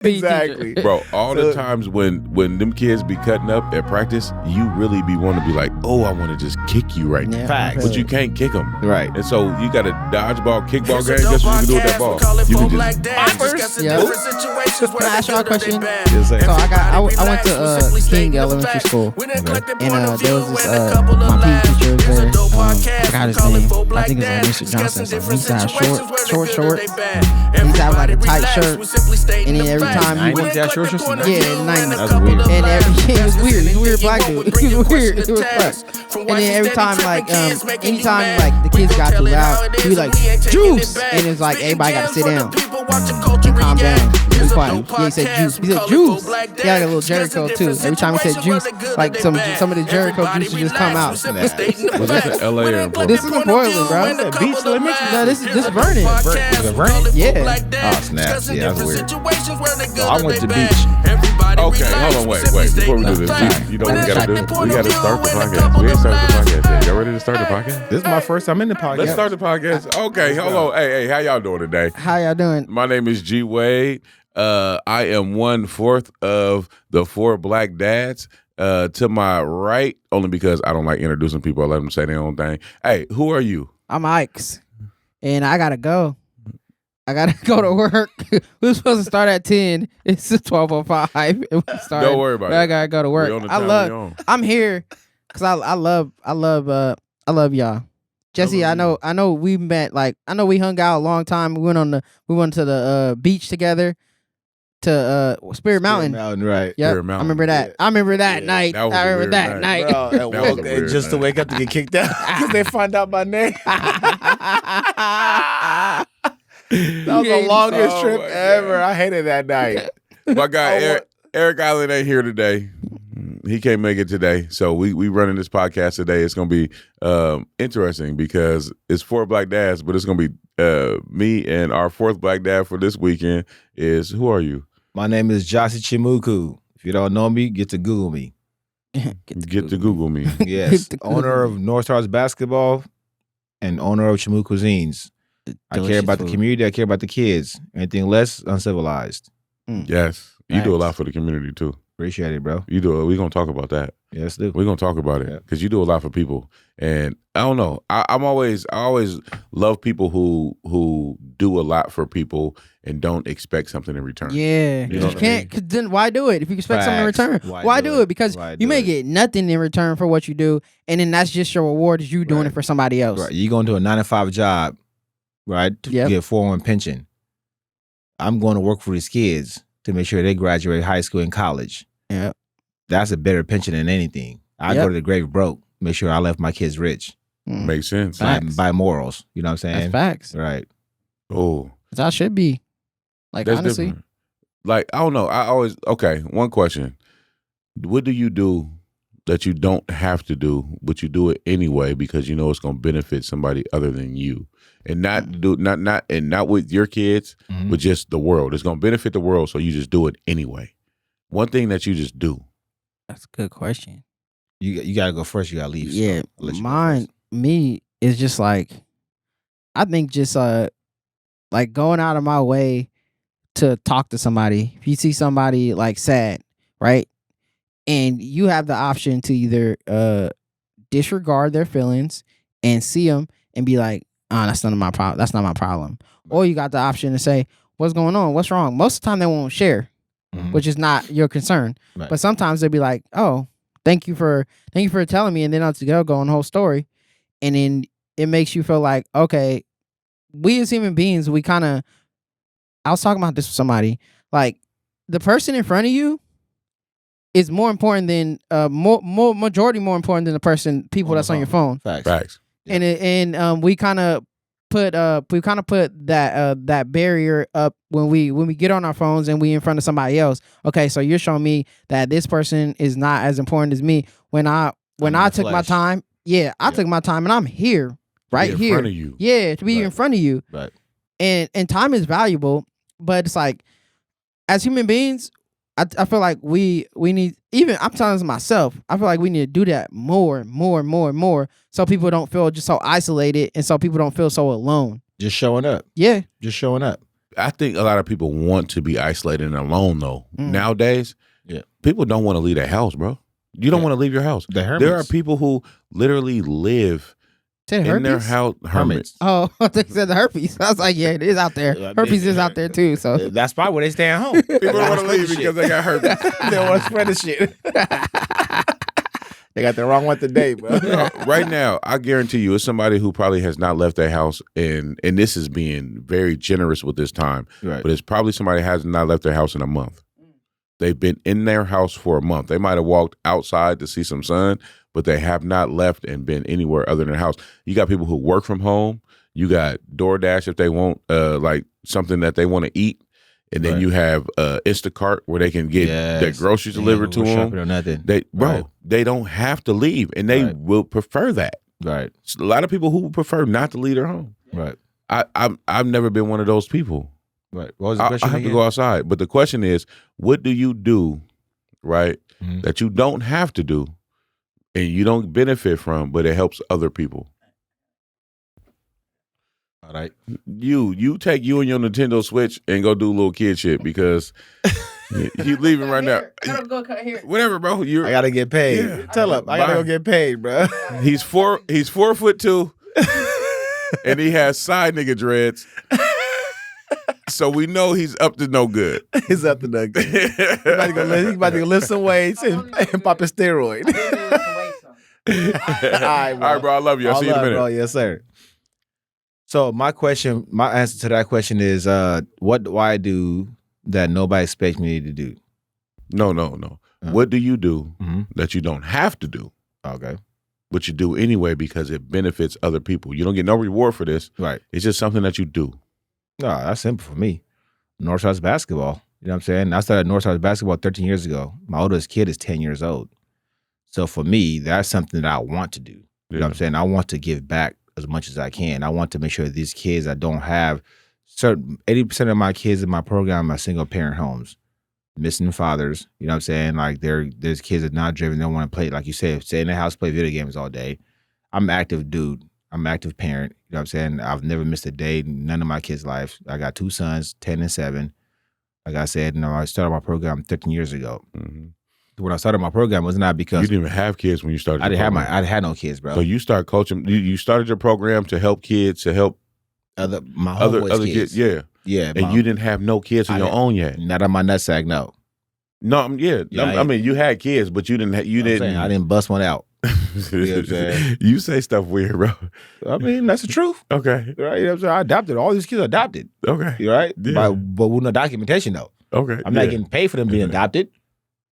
Exactly. Bro, all the times when them kids be cutting up at practice, you really be wanting to be like, oh, I want to just kick you right now. Facts. But you can't kick them. Right. And so you got a dodgeball, kickball game. Guess what you can do with that ball? You can just... Yeah. Can I ask y'all a question? Yes, sir. So I went to King Elementary School, and there was this my PE teacher was there. I forgot his name. I think it's like Mr. Johnson. So he used to have shorts. He used to have like a tight shirt, and then every time he went, that short shorts? yeah, in the 90s. That's weird. And it was weird. He was a weird black dude. He was weird. It was fun. And then every time, like, anytime like the kids got too loud, he was like, juice, and it's like everybody got to sit down and calm down. Be quiet. Yeah, he said juice. He said juice. He had a little Jericho too. Every time he said juice, like some of the Jericho juice would just come out. Was this in LA or in Portland? This is in Portland, bro. That beach elementary? No, this is Vernon. Is it Vernon? Yeah. Oh, snap. Yeah, that's weird. So I went to beach. Okay, hold on, wait. Before we do this, you know what we gotta do? We gotta start the podcast. We ain't started the podcast yet. Y'all ready to start the podcast? This is my first time in the podcast. Let's start the podcast. Okay, hold on. Hey, how y'all doing today? How y'all doing? My name is G Wade. I am 1/4 of the 4 black dads. To my right, only because I don't like introducing people. I let them say their own thing. Hey, who are you? I'm Ikes, and I gotta go. I gotta go to work. We were supposed to start at 10. It's 12:05. Don't worry about it. I gotta go to work. I'm here because I love y'all. Jesse, I know we met, like, I know we hung out a long time. We went to the beach together to Spirit Mountain. Right. Yep. Spirit Mountain. I remember that. I remember that night. That was I a remember weird that night. night. Bro, That was a weird just to night. wake up to get kicked out because they find out my name. That was the longest Oh trip my ever. God. I hated that night. My guy Eric Island ain't here today. He can't make it today. So we running this podcast today. It's gonna be interesting because it's 4 black dads, but it's gonna be me and our 4th black dad for this weekend is, who are you? My name is Josie Chimuku. If you don't know me, get to Google me. Get to Google me. Yes. Owner of North Stars Basketball and owner of Chimuku Cuisines. I care about the community. I care about the kids. Anything less, uncivilized. Yes. You do a lot for the community too. Appreciate it, bro. You do. We're gonna talk about that. Yes, do. We're gonna talk about it because you do a lot for people, and I don't know. I always love people who do a lot for people and don't expect something in return. Yeah, You know you what I can't. mean? Cause then why do it if you expect something in Facts. return? Why do it? Because you may get nothing in return for what you do, and then that's just your reward is you doing it for somebody else. Right. You're going to do a 9-to-5 job, right? To get 401 pension. I'm going to work for these kids to make sure they graduate high school and college. Yeah. That's a better pension than anything. I go to the grave broke, make sure I left my kids rich. Makes sense. By morals. You know what I'm saying? That's facts. Right. Oh, that should be. Like, that's honestly. different. Like, I don't know. One question. What do you do that you don't have to do, but you do it anyway because you know it's going to benefit somebody other than you? And not with your kids, but just the world. It's going to benefit the world, so you just do it anyway. One thing that you just do. That's a good question. You got to go first. You got to leave. Yeah. Me is just like, I think just like going out of my way to talk to somebody. If you see somebody like sad, right? And you have the option to either disregard their feelings and see them and be like, oh, that's not my problem. That's not my problem. Or you got the option to say, what's going on? What's wrong? Most of the time they won't share, which is not your concern. Right. But sometimes they'll be like, oh, thank you for telling me. And then they'll go on the whole story. And then it makes you feel like, okay, we as human beings, we kind of, I was talking about this with somebody, like the person in front of you is more important than majority more important than the people that's on your phone. Facts. Yeah. And we kind of put that barrier up when we get on our phones and we in front of somebody else. Okay, so you're showing me that this person is not as important as me. When I took my time, I took my time and I'm here, right here, in front of you. Yeah, to be in front of you. Right. And time is valuable, but it's like as human beings, I feel like we need, even I'm telling this myself, I feel like we need to do that more, so people don't feel just so isolated and so people don't feel so alone. Just showing up. Yeah. Just showing up. I think a lot of people want to be isolated and alone though. Nowadays, people don't want to leave their house, bro. You don't want to leave your house. There are people who literally live in their house. Hermits. Oh, they said the herpes. I was like, yeah, it is out there. Herpes is out there too. So that's probably where they stay at home. People don't want to leave because they got herpes. They don't want to spread the shit. They got the wrong one today, bro. Right now, I guarantee you, it's somebody who probably has not left their house, and this is being very generous with this time. Right. But it's probably somebody who has not left their house in a month. They've been in their house for a month. They might have walked outside to see some sun, but they have not left and been anywhere other than their house. You got people who work from home. You got DoorDash if they want like something that they want to eat. And then you have Instacart where they can get their groceries delivered to them. Or nothing. They don't have to leave, and they will prefer that. Right. So a lot of people who prefer not to leave their home. Right. I've never been one of those people. Right. What was the question? I have to go outside, but the question is, what do you do, right? That you don't have to do, and you don't benefit from, but it helps other people. All right. You take you and your Nintendo Switch and go do little kid shit because you leaving right now. Go cut here. Whatever, bro. I gotta get paid. Yeah. Tell him I gotta go get paid, bro. He's 4'2", and he has side nigga dreads. So we know he's up to no good. He's up to no good. He's about to go lift some weights and pop a steroid. All right, bro. I love you. I'll see you in a minute. Bro. Yes, sir. So my answer to that question is, what do I do that nobody expects me to do? No. What do you do that you don't have to do? Okay. But you do anyway because it benefits other people. You don't get no reward for this. Right. It's just something that you do. No, that's simple for me. Northside basketball. You know what I'm saying? I started Northside basketball 13 years ago. My oldest kid is 10 years old. So for me, that's something that I want to do. You know what I'm saying? I want to give back as much as I can. I want to make sure these kids that don't have 80% of my kids in my program are single parent homes, missing fathers. You know what I'm saying? Like there's kids that are not driven. They don't want to play, like you said, stay in the house, play video games all day. I'm an active dude. I'm an active parent. You know what I'm saying? I've never missed a day, none of my kids' lives. I got 2 sons, 10 and 7. Like I said, I started my program 13 years ago. When I started my program, it was not because you didn't even have kids when you started. I didn't had no kids, bro. So you start coaching. You started your program to help kids, to help other kids. Yeah. And you didn't have no kids of your own yet. Not on my nutsack, no. No, I mean, you had kids, but you didn't. I didn't bust one out. You know what I'm saying? You say stuff weird, bro. I mean, that's the truth. Okay. Right? You know what I'm saying? I adopted. All these kids are adopted. Okay. You right? Yeah. But with no documentation, though. Okay. I'm not getting paid for them being adopted.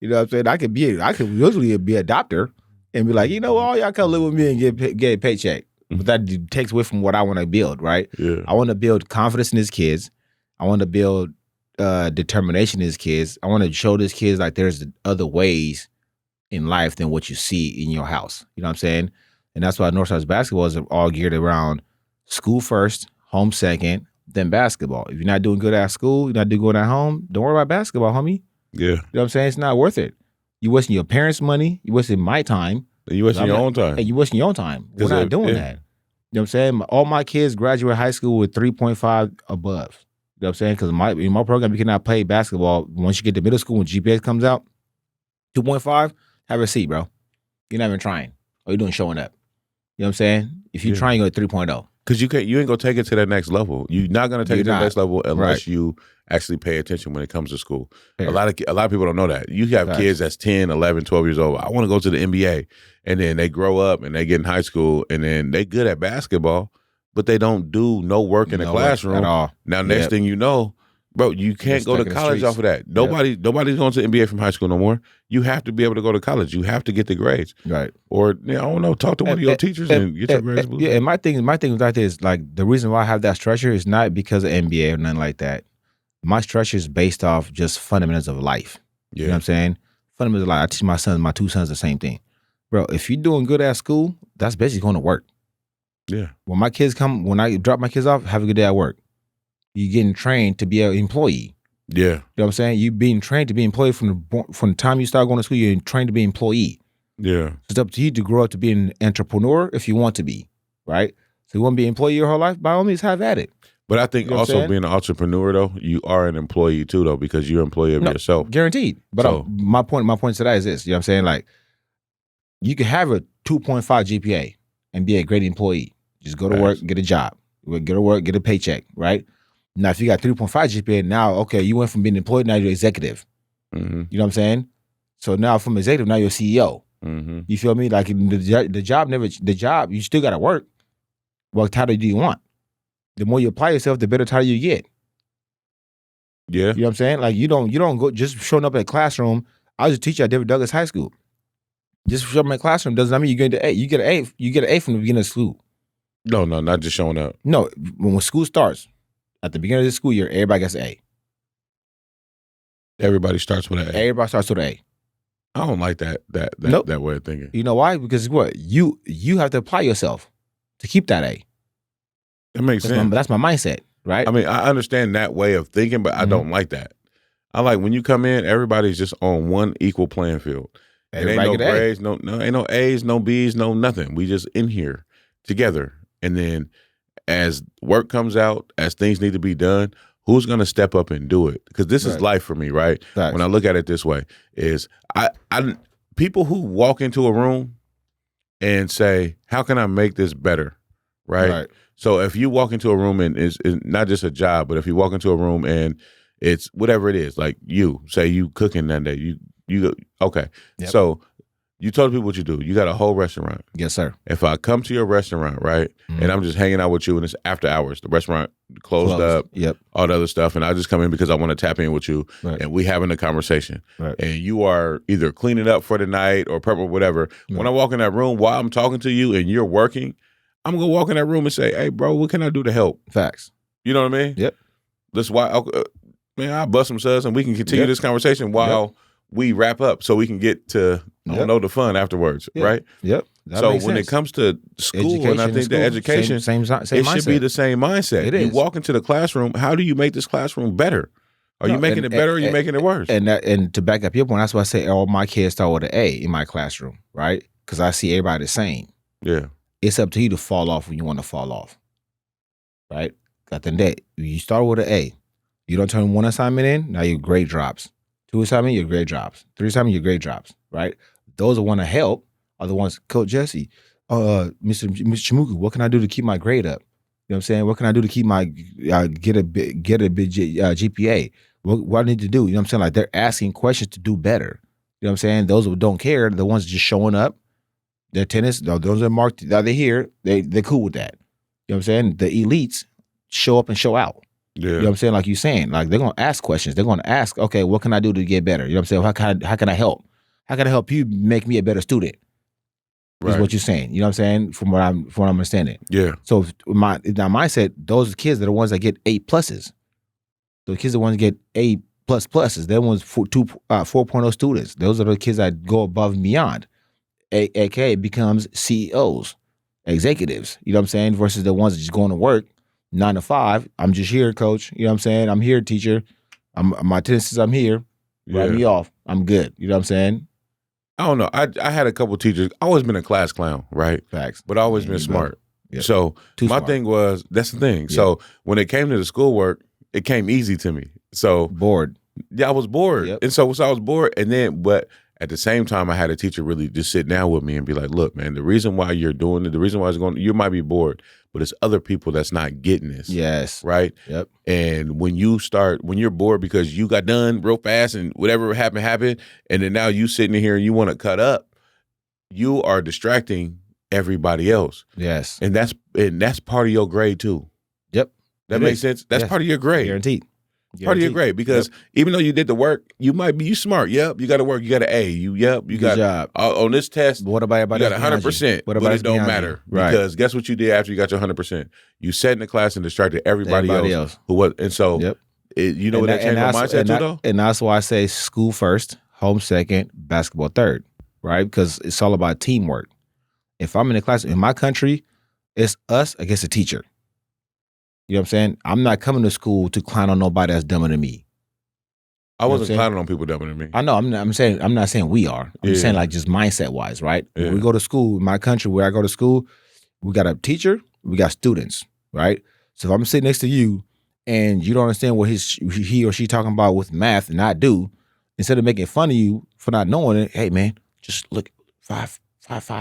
You know what I'm saying? I could usually be a doctor and be like, all y'all come live with me and get a paycheck. But that takes away from what I want to build, right? Yeah. I want to build confidence in these kids. I want to build determination in these kids. I want to show these kids like there's other ways in life than what you see in your house. You know what I'm saying? And that's why Northside basketball is all geared around school first, home second, then basketball. If you're not doing good at school, you're not doing good at home, don't worry about basketball, homie. Yeah. You know what I'm saying? It's not worth it. You wasting your parents' money. You wasting my time. You wasting your own time. And you wasting your own time. We're not doing that. You know what I'm saying? All my kids graduate high school with 3.5 above. You know what I'm saying? Because in my program, you cannot play basketball. Once you get to middle school, when GPA comes out, 2.5, have a seat, bro. You're not even trying. All you're doing is showing up. You know what I'm saying? If you're trying, you go to 3.0. Because you ain't gonna take it to that next level. You're not gonna take it to the next level unless you actually pay attention when it comes to school. A lot of people don't know that. You have kids that's 10, 11, 12 years old. I want to go to the NBA, and then they grow up and they get in high school, and then they good at basketball, but they don't do no work in the classroom at all. Now, next thing you know, bro, you can't go to college off of that. Nobody's going to NBA from high school no more. You have to be able to go to college. You have to get the grades. Right. Or I don't know, talk to one of your teachers and get your grades. Yeah, and my thing with that is like the reason why I have that structure is not because of NBA or nothing like that. My structure is based off just fundamentals of life. Yeah. You know what I'm saying? Fundamentals of life. I teach my 2 sons the same thing. Bro, if you're doing good at school, that's basically going to work. Yeah. When I drop my kids off, have a good day at work. You're getting trained to be an employee. Yeah. You know what I'm saying? You're being trained to be employed from the time you start going to school, you're trained to be an employee. Yeah. It's up to you to grow up to be an entrepreneur if you want to be, right? So you want to be an employee your whole life? By all means, have at it. But I think You know what I'm also saying? being an entrepreneur though, you are an employee too though, because you're an employee of yourself. Guaranteed. But So- my point to that is this. You know what I'm saying? Like, you can have a 2.5 GPA and be a great employee. Just go to work, get a job. Go to work, get a paycheck, right? Now, if you got 3.5 GPA, now, okay, you went from being employed, now you're executive. Mm-hmm. You know what I'm saying? So now from executive, now you're CEO. Mm-hmm. You feel me? Like the job, you still got to work. What title do you want? The more you apply yourself, the better title you get. Yeah. You know what I'm saying? Like, you don't go just showing up at a classroom. I was a teacher at David Douglas High School. Just showing up in a classroom doesn't mean you get an A. You get an A from the beginning of school. No, not just showing up. No, when school starts, at the beginning of the school year, everybody gets an A. Everybody starts with an A. Everybody starts with an A. I don't like that Nope. that way of thinking. You know why? Because what? You have to apply yourself to keep that A. That makes sense. That's my mindset, right? I mean, I understand that way of thinking, but I don't like that. I like when you come in, everybody's just on one equal playing field. It ain't no grades, no, ain't no A's, no B's, no nothing. We just in here together. And then as work comes out, as things need to be done, who's going to step up and do it? Because this is life for me, right? Facts. When I look at it this way, is I people who walk into a room and say, how can I make this better? Right. So if you walk into a room and it's not just a job, but if you walk into a room and it's whatever it is, like you say you cooking that day, you okay. Yep. So you told people what you do. You got a whole restaurant. Yes, sir. If I come to your restaurant, right, and I'm just hanging out with you and it's after hours, the restaurant closed up, all the other stuff, and I just come in because I want to tap in with you, and we having a conversation, and you are either cleaning up for the night or prep or whatever. When I walk in that room while I'm talking to you and you're working, I'm going to walk in that room and say, hey, bro, what can I do to help? Facts. You know what I mean? Yep. That's why, man, I'll bust some suds and we can continue this conversation while we wrap up so we can get to, the fun afterwards, right? Yep. So when it comes to school, and I think the education, same it mindset. should be the same mindset. It is. You walk into the classroom, how do you make this classroom better? Are you making it better or are you making it worse? And to back up your point, that's why I say all my kids start with an A in my classroom, right? Because I see everybody the same. Yeah. It's up to you to fall off when you want to fall off, right? At the end of the day, you start with an A. You don't turn one assignment in, now your grade drops. 2 assignment, your grade drops. 3 assignment, your grade drops, right? Those that want to help are the ones, Coach Jesse, Mr. Chimuku, what can I do to keep my grade up? You know what I'm saying? What can I do to keep my, get a big GPA? What I need to do? You know what I'm saying? Like, they're asking questions to do better. You know what I'm saying? Those who don't care, the ones just showing up, their tennis, those are marked, they're here, they're cool with that. You know what I'm saying? The elites show up and show out. Yeah. You know what I'm saying? Like you're saying, like they're going to ask questions. They're going to ask, okay, what can I do to get better? You know what I'm saying? How can I help? How can I help you make me a better student? Is what you're saying. You know what I'm saying? From what I'm understanding. Yeah. So in my mindset, those kids are the ones that get A pluses. The kids are the ones that get A pluses. They're the ones 4.0 students. Those are the kids that go above and beyond. AKA becomes CEOs, executives. You know what I'm saying? Versus the ones that just going to work 9 to 5. I'm just here, coach. You know what I'm saying? I'm here, teacher. My attendance says I'm here. Write me off. I'm good. You know what I'm saying? I don't know. I had a couple teachers. I always been a class clown, right? Facts. But I always been smart. Yep. So my smart. thing was, that's the thing. So when it came to the schoolwork, it came easy to me. So bored. Yeah, I was bored. Yep. And so I was bored. And then, but at the same time, I had a teacher really just sit down with me and be like, look, man, the reason why you're doing it, the reason why it's going, you might be bored, but it's other people that's not getting this. Yes. Right? Yep. And when you're bored because you got done real fast and whatever happened, and then now you sitting here and you want to cut up, you are distracting everybody else. Yes. And that's part of your grade too. Yep. That makes sense? That's part of your grade. Guaranteed. Part of your grade, because even though you did the work, you smart. Yep, you got to work. You got an A. You Good got job. On this test. But what about everybody? You got 100%. What about but it don't matter, right? Because guess what you did after you got your 100%? You sat in the class and distracted everybody else who was. And so, you know what that changed my mindset too, though. And that's why I say school first, home second, basketball third, right? Because it's all about teamwork. If I'm in the class in my country, it's us against the teacher. You know what I'm saying? I'm not coming to school to clown on nobody that's dumber than me. I wasn't clowning on people dumber than me. I know. I'm not saying we are. I'm just saying like just mindset wise, right? When we go to school in my country, where I go to school, we got a teacher, we got students, right? So if I'm sitting next to you and you don't understand what he or she talking about with math and I do, instead of making fun of you for not knowing it, hey man, just look 5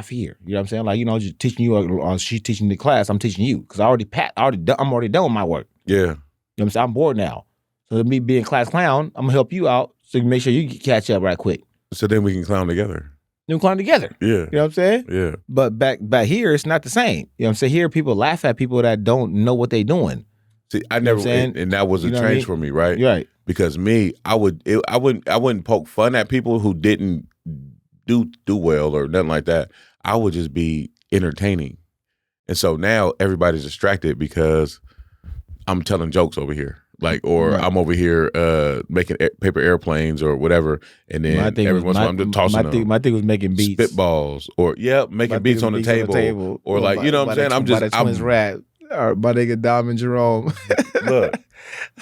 here. You know what I'm saying? Like, just teaching you or she's teaching the class, I'm teaching you because I'm already done with my work. Yeah. You know what I'm saying? I'm bored now. So me being class clown, I'm gonna help you out so you can make sure you catch up right quick. So then we can clown together. Then clown together. Yeah. You know what I'm saying? Yeah. But back here, it's not the same. You know what I'm saying? Here, people laugh at people that don't know what they're doing. See, I never, and that was a change for me, right? Right. Because me, I wouldn't poke fun at people who didn't do well or nothing like that. I would just be entertaining, and so now everybody's distracted because I'm telling jokes over here, or right. I'm over here making paper airplanes or whatever, and then every once in a while I'm just tossing them. My thing was making beats, spitballs, or making beats on the table, or what I'm saying. I'm rap. Or my nigga Diamond Jerome. Look,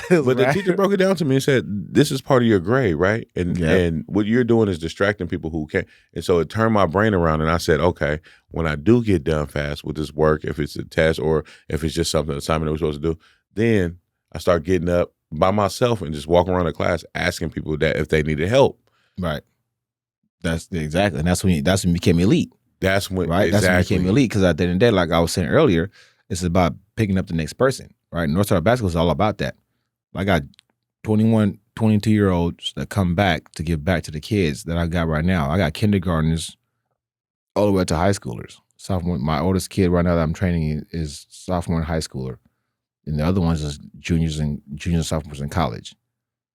but the teacher broke it down to me and said, "This is part of your grade, right? And what you're doing is distracting people who can't." And so it turned my brain around, and I said, "Okay, when I do get done fast with this work, if it's a test or if it's just something assignment that we're supposed to do, then I start getting up by myself and just walking around the class asking people that if they needed help." Right. That's exactly, and that's when you became elite. That's when right. Exactly. That's when you became elite because at the end of the day, like I was saying earlier. It's about picking up the next person, right? Northside Basketball is all about that. I got 21, 22-year-olds that come back to give back to the kids that I got right now. I got kindergartners all the way up to high schoolers. Sophomore, my oldest kid right now that I'm training is sophomore and high schooler. And the other ones is juniors and sophomores in college.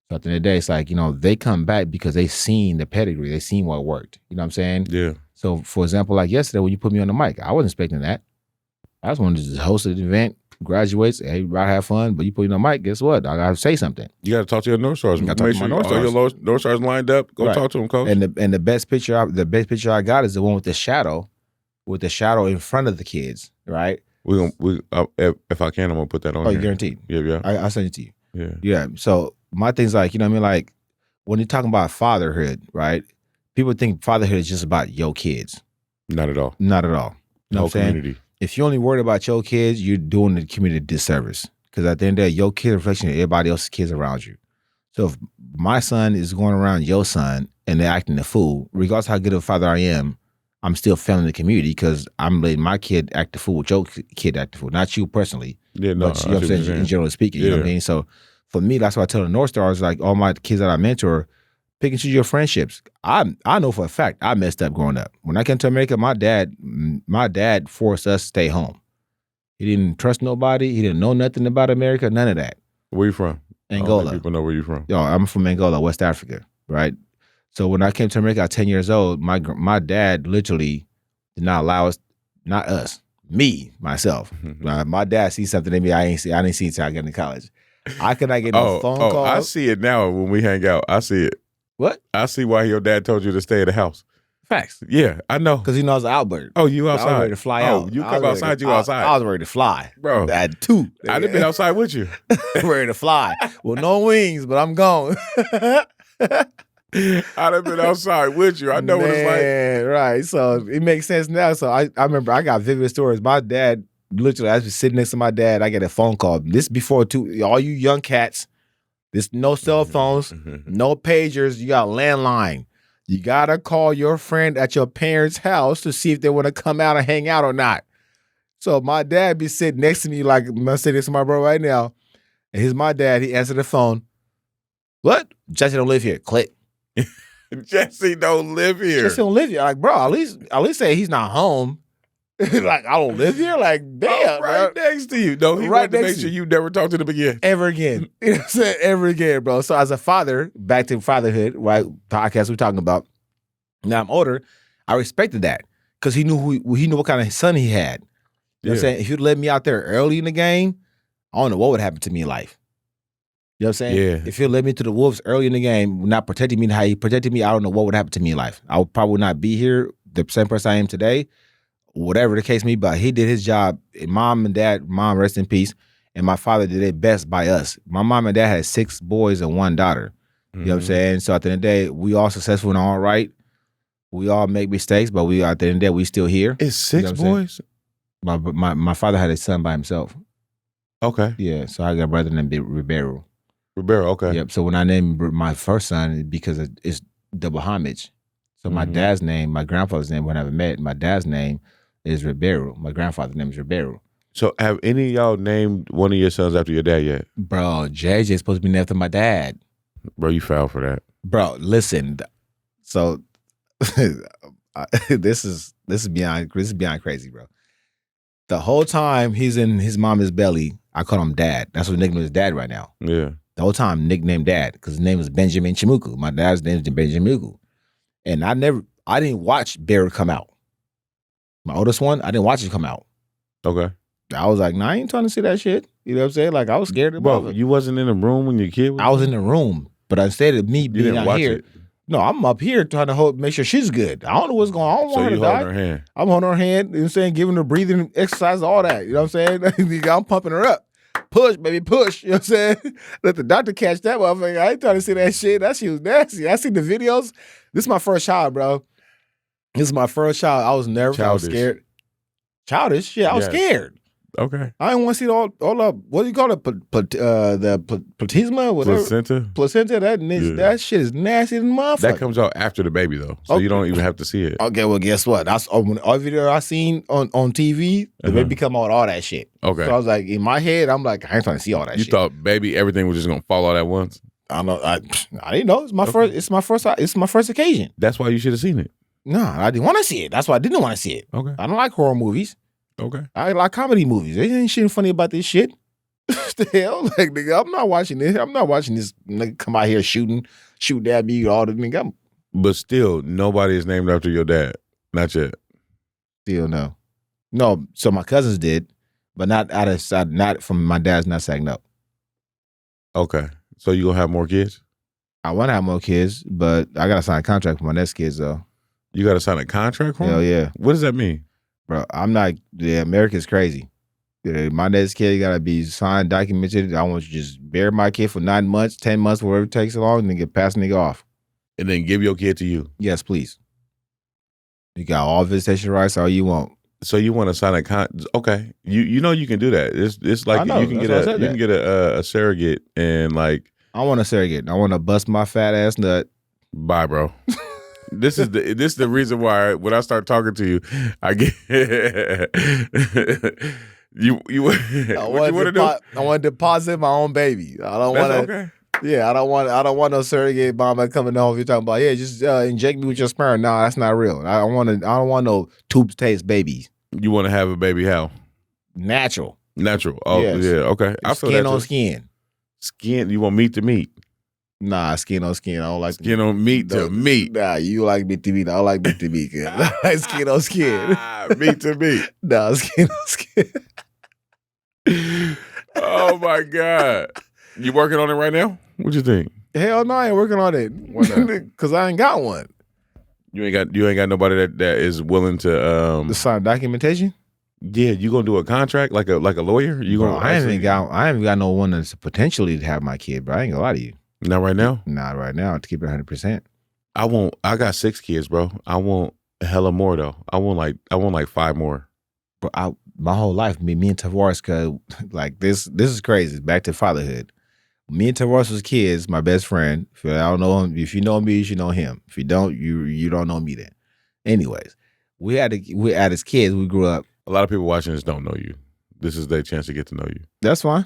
So at the end of the day, it's like, they come back because they seen the pedigree. They seen what worked. You know what I'm saying? Yeah. So for example, like yesterday when you put me on the mic, I wasn't expecting that. I just wanted to just host an event, graduates, everybody have fun, but you put it on mic, guess what? I got to say something. You got to talk to your North Stars. Make sure all your North Stars lined up. Go talk to them, coach. And the best picture I got is the one with the shadow in front of the kids, right? If I can, I'm gonna put that on. Oh, guaranteed. Yeah. I'll send it to you. Yeah. So my thing's like, like when you're talking about fatherhood, right? People think fatherhood is just about your kids. Not at all. You know what I'm saying? Community. If you're only worried about your kids, you're doing the community a disservice. Because at the end of the day, your kid reflection of everybody else's kids around you. So if my son is going around your son and they're acting a fool, regardless of how good of a father I am, I'm still failing the community because I'm letting my kid act a fool with your kid act a fool. Not you personally. Yeah, no. But you know what I'm saying? In general speaking, you know what I mean? So for me, that's why I tell the North Stars, like all my kids that I mentor, pick and choose your friendships. I know for a fact I messed up growing up. When I came to America, my dad forced us to stay home. He didn't trust nobody. He didn't know nothing about America. None of that. Where you from? Angola. People know where you from. Yo, I'm from Angola, West Africa, right? So when I came to America at 10 years old, my dad literally did not allow us, not us, me, myself. My dad sees something in me I didn't see until I got into college. I could not get no phone call. I see it now when we hang out. I see it. What? I see why your dad told you to stay at the house. Facts. Yeah, I know. Because he knows Albert. Oh, you outside. I was ready to fly out. You come outside, outside. I was ready to fly. Bro. I had two. I'd have been outside with you. Ready to fly. Well, no wings, but I'm gone. I'd have been outside with you. I know what it's like. Right. So it makes sense now. So I remember I got vivid stories. My dad, literally, I was sitting next to my dad. I get a phone call. This before all you young cats, there's no cell phones, no pagers. You got landline. You got to call your friend at your parents' house to see if they want to come out and hang out or not. So my dad be sitting next to me like I'm sitting next to my bro right now. And here's my dad. He answered the phone. What? Jesse don't live here. Click. Jesse don't live here. Jesse don't live here. Like, bro, at least say he's not home. Like, I don't live here? Like, damn. Right bro. next to you. No, he wanted to make sure you never talk to them again. Ever again. You know what I'm saying? Ever again, bro. So as a father, back to fatherhood, right? Podcast we're talking about. Now I'm older. I respected that. Because he knew what kind of son he had. You know what I'm saying? If you'd let me out there early in the game, I don't know what would happen to me in life. You know what I'm saying? Yeah. If you let me to the wolves early in the game, not protecting me how he protected me, I don't know what would happen to me in life. I would probably not be here, the same person I am today. Whatever the case may be, but he did his job. Mom rest in peace, and my father did it best by us. My mom and dad had 6 boys and 1 daughter. You know what I'm saying? So at the end of the day, we all successful and all right. We all make mistakes, but at the end of the day, we still here. It's 6 boys? My father had a son by himself. Okay. Yeah, so I got a brother named Ribeiro. Ribeiro. Okay. Yep. So when I named my first son, because it's double homage. So my dad's name, my grandfather's name, when I met, my dad's name is Ribeiro. My grandfather's name is Ribeiro. So have any of y'all named one of your sons after your dad yet? Bro, JJ is supposed to be named after my dad. Bro, you foul for that. Bro, listen. So this is beyond crazy, bro. The whole time he's in his mama's belly, I call him Dad. That's what nickname is Dad right now. Yeah. The whole time nicknamed Dad because his name is Benjamin Chimuku. My dad's name is Benjamin Chimuku. And I didn't watch Bear come out. My oldest one, I didn't watch it come out. Okay. I was like, nah, I ain't trying to see that shit. You know what I'm saying? Like, I was scared of Bro, you wasn't in the room when your kid was? I was in the room, but instead of me being out here, it. No, I'm up here trying to make sure she's good. I don't know what's going on. I don't want her to die. So you holding her hand? I'm holding her hand, you know what I'm saying? Giving her breathing exercise, all that. You know what I'm saying? I'm pumping her up. Push, baby, push. You know what I'm saying? Let the doctor catch that motherfucker. I ain't trying to see that shit. That shit was nasty. I seen the videos. This is my first child, bro. This is my first child. I was nervous. I was scared. Childish? Yeah, I was scared. Okay. I didn't want to see all the, what do you call it? The placenta? Whatever. Placenta. That shit is nasty as motherfucker. That comes out after the baby, though. So you don't even have to see it. Okay, well, guess what? That's all video I seen on TV, the baby come out with all that shit. Okay. So I was like, in my head, I'm like, I ain't trying to see all that shit. You thought, baby, everything was just going to fall out at once? I know. I didn't know. It's my first occasion. That's why you should have seen it. No, I didn't want to see it. That's why I didn't want to see it. Okay. I don't like horror movies. Okay. I like comedy movies. There ain't shit funny about this shit. What the hell? Like, nigga, I'm not watching this. I'm not watching this nigga come out here shoot at me, all the nigga. But still, nobody is named after your dad. Not yet. Still no. No, so my cousins did, but not not from my dad's not saying no. Okay. So you gonna have more kids? I want to have more kids, but I gotta sign a contract for my next kids though. You gotta sign a contract for them? Hell yeah. What does that mean? Bro, I'm not, America's crazy. My next kid gotta be signed, documented. I want you to just bury my kid for 9 months, 10 months, whatever it takes along, and then get past nigga off. And then give your kid to you? Yes, please. You got all visitation rights, all you want. So you want to sign a okay? You know you can do that. It's like you can get a surrogate and like. I want a surrogate. I want to bust my fat ass nut. Bye, bro. This is the reason why when I start talking to you, I get you. What you want to do? I want to deposit my own baby. I don't want to. Okay. Yeah, I don't want no surrogate mama coming home. You're talking about just inject me with your sperm. No, that's not real. I don't want no tube taste babies. You want to have a baby how? Natural. Oh yes. Yeah. Okay. I feel skin on skin. Skin. You want meat to meat? Nah, skin on skin. I don't like skin on meat to meat. Nah, you like meat to meat. I don't like meat to meat. I like skin on skin. Meat to meat. Nah, skin on skin. Oh my God. You working on it right now? What you think? Hell no, I ain't working on it. Why not? Because I ain't got one. You ain't got nobody that is willing to sign documentation? Yeah, you gonna do a contract like a lawyer? You gonna? I haven't got no one that's potentially to have my kid, bro. I ain't gonna lie to you. Not right now? Not right now, to keep it 100%. I got 6 kids, bro. I want hella more though. I want like 5 more. But my whole life, me and Tavares, cause like this is crazy. Back to fatherhood. Me and Tavares was kids, my best friend. If I don't know him, if you know me, you should know him. If you don't, you don't know me then. Anyways, we had as kids, we grew up. A lot of people watching this don't know you. This is their chance to get to know you. That's fine.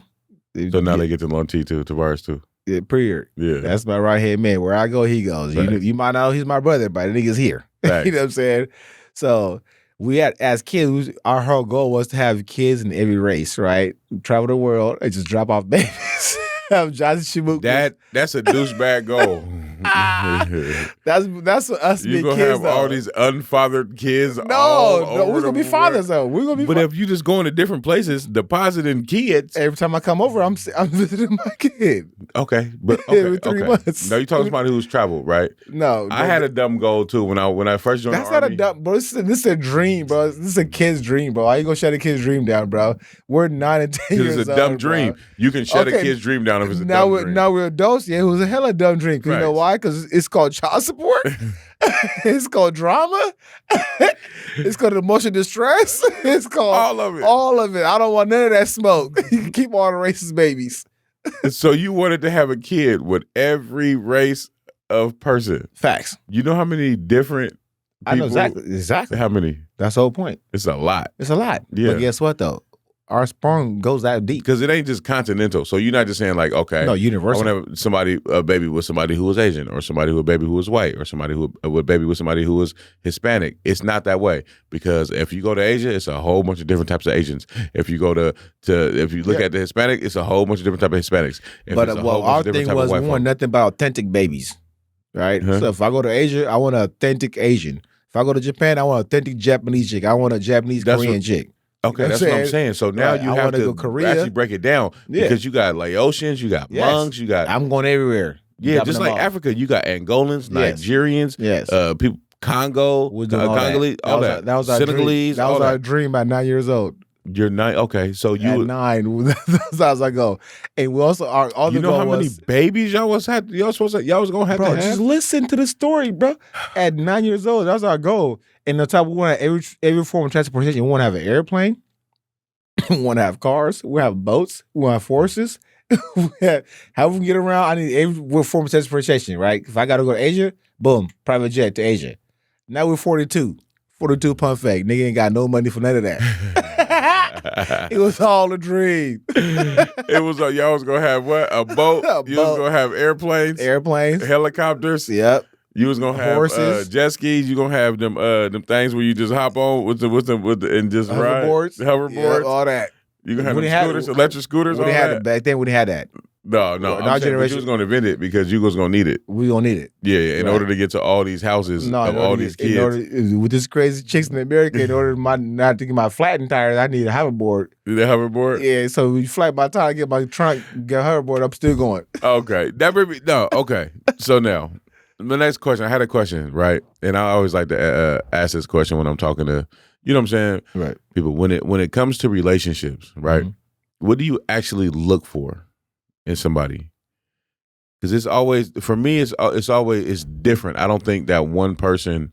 So now they get to know Tavares too. Yeah, period. Yeah. That's my right hand man. Where I go, he goes. You might know he's my brother, but the nigga's here. You know what I'm saying? So we had, as kids, our whole goal was to have kids in every race, right? Travel the world and just drop off babies. Have Johnson Shimuk. That's a douchebag goal. That's what us you being gonna kids, have though. All these unfathered kids. No, we're gonna be fathers though. We're gonna be. But if you just going to different places, depositing kids. Every time I come over, I'm visiting my kid. Okay, but every 3 months. No, you talking about who's traveled, right? No, I had a dumb goal too when I first joined. That's the not Army. a dumb, bro. This is a dream, bro. This is a kid's dream, bro. Why you gonna shut a kid's dream down, bro? We're 9 and 10 years old. It's a dumb dream. Bro. You can shut a kid's dream down if it's a dumb dream. Now we're adults. Yeah, it was a hella dumb dream. Cause you know why? why? Because it's called child support. It's called drama. It's called emotional distress. It's called All of it. All of it. I don't want none of that smoke. You can keep all the racist babies. So you wanted to have a kid with every race of person. Facts. You know how many different people? I know exactly. How many? That's the whole point. It's a lot. It's a lot. Yeah. But guess what though? Our sperm goes that deep. Because it ain't just continental. So you're not just saying like, okay, No, universal. I want to have a baby with somebody who was Asian, or somebody with a baby who was white, or somebody who with a baby with somebody who was Hispanic. It's not that way, because if you go to Asia, it's a whole bunch of different types of Asians. If you go to if you look at the Hispanic, it's a whole bunch of different types of Hispanics. But our thing was we want nothing but authentic babies, right? Huh? So if I go to Asia, I want an authentic Asian. If I go to Japan, I want an authentic Japanese chick. I want a Japanese Korean chick. Okay, that's what I'm saying. So now you have to go Korea. actually break it down, because you got Laotians, you got Hmongs, you got. I'm going everywhere. Yeah, just like Africa, you got Angolans, Nigerians, people, Congo, Congolese, all that. That was our Senegalese. That was our dream at 9 years old. You're 9. Okay, so you at 9. That's how I go. And we also our other. You know how many babies y'all was gonna have to have? Just listen to the story, bro. At 9 years old, that's our goal. And on top, we want every form of transportation. We want to have an airplane. We want to have cars. We have boats. We want to have horses. How we can get around? I need every form of transportation, right? If I got to go to Asia, boom, private jet to Asia. Now we're 42. 42 pump fake. Nigga ain't got no money for none of that. It was all a dream. It was y'all was gonna have what? A boat. You was gonna have airplanes, helicopters. Yep. You was gonna have horses, jet skis. You gonna have them things where you just hop on with and just ride hoverboards, yep, all that. You gonna have scooters, electric scooters. We had it back then. We didn't have that. No. Our generation, you was gonna invent it because you was gonna need it. We gonna need it. Yeah, in order to get to all these houses of all these kids. With this crazy chicks in America, in order not to get my flattened tires, I need a hoverboard. You need a hoverboard? Yeah, so we flat my tire, get my trunk, get a hoverboard. I'm still going. Okay, okay. So now. The next question, I had a question, right? And I always like to ask this question when I'm talking to, you know what I'm saying? Right. People, when it comes to relationships, right? Mm-hmm. What do you actually look for in somebody? Because it's always, for me, it's different. I don't think that one person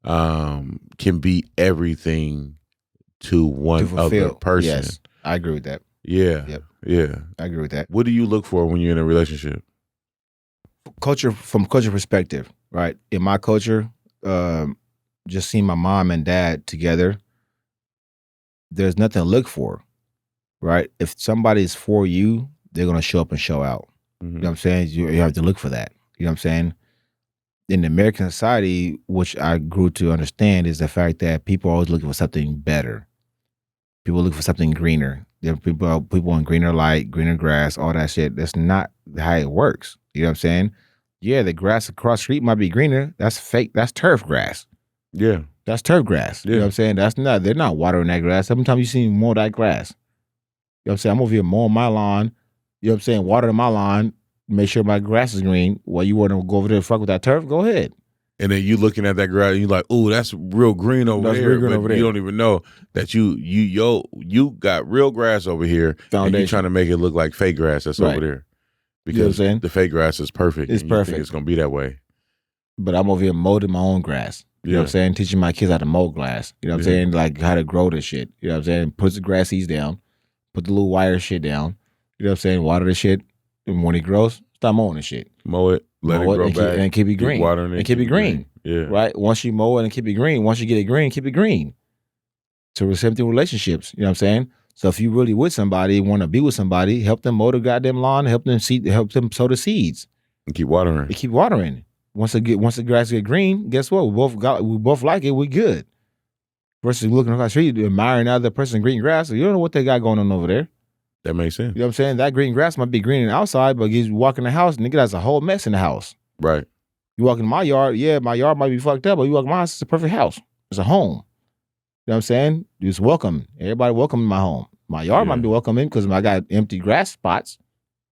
can be everything to one other person. Yes, I agree with that. Yeah. Yep. Yeah. I agree with that. What do you look for when you're in a relationship? From culture perspective, right? In my culture, just seeing my mom and dad together, there's nothing to look for, right? If somebody's for you, they're gonna show up and show out. Mm-hmm. You know what I'm saying? You have to look for that. You know what I'm saying? In the American society, which I grew to understand, is the fact that people are always looking for something better. People look for something greener. There are people want greener light, greener grass, all that shit. That's not how it works. You know what I'm saying? Yeah, the grass across the street might be greener. That's fake. That's turf grass. Yeah. That's turf grass. Yeah. You know what I'm saying? They're not watering that grass. Sometimes you see mow that grass. You know what I'm saying? I'm over here mowing my lawn. You know what I'm saying? Watering my lawn. Make sure my grass is green. While you want to go over there and fuck with that turf, go ahead. And then you looking at that grass and you're like, ooh, that's real green over there. But you don't even know that you got real grass over here. Foundation. And you're trying to make it look like fake grass that's over there. Because the fake grass is perfect. It's perfect. Think it's going to be that way. But I'm over here mowing my own grass. You know what I'm saying? Teaching my kids how to mow grass. You know what I'm saying? Like how to grow this shit. You know what I'm saying? Put the grass seeds down. Put the little wire shit down. You know what I'm saying? Water the shit. And when it grows, stop mowing the shit. Mow it. Let it grow back. And keep it green. Keep watering it. And keep it green. Yeah. Right? Once you mow it and keep it green, once you get it green, keep it green. So same thing with relationships. You know what I'm saying? So if you really with somebody, want to be with somebody, help them mow the goddamn lawn, help them sow the seeds. And keep watering. And keep watering. Once the grass get green, guess what? We both like it, we good. Versus looking across the street, admiring other person green grass, you don't know what they got going on over there. That makes sense. You know what I'm saying? That green grass might be green on the outside, but you walk in the house, nigga, that's a whole mess in the house. Right. You walk in my yard, my yard might be fucked up, but you walk in my house, it's a perfect house. It's a home. You know what I'm saying? It's welcome. Everybody welcome in my home. My yard might be welcome in because I got empty grass spots.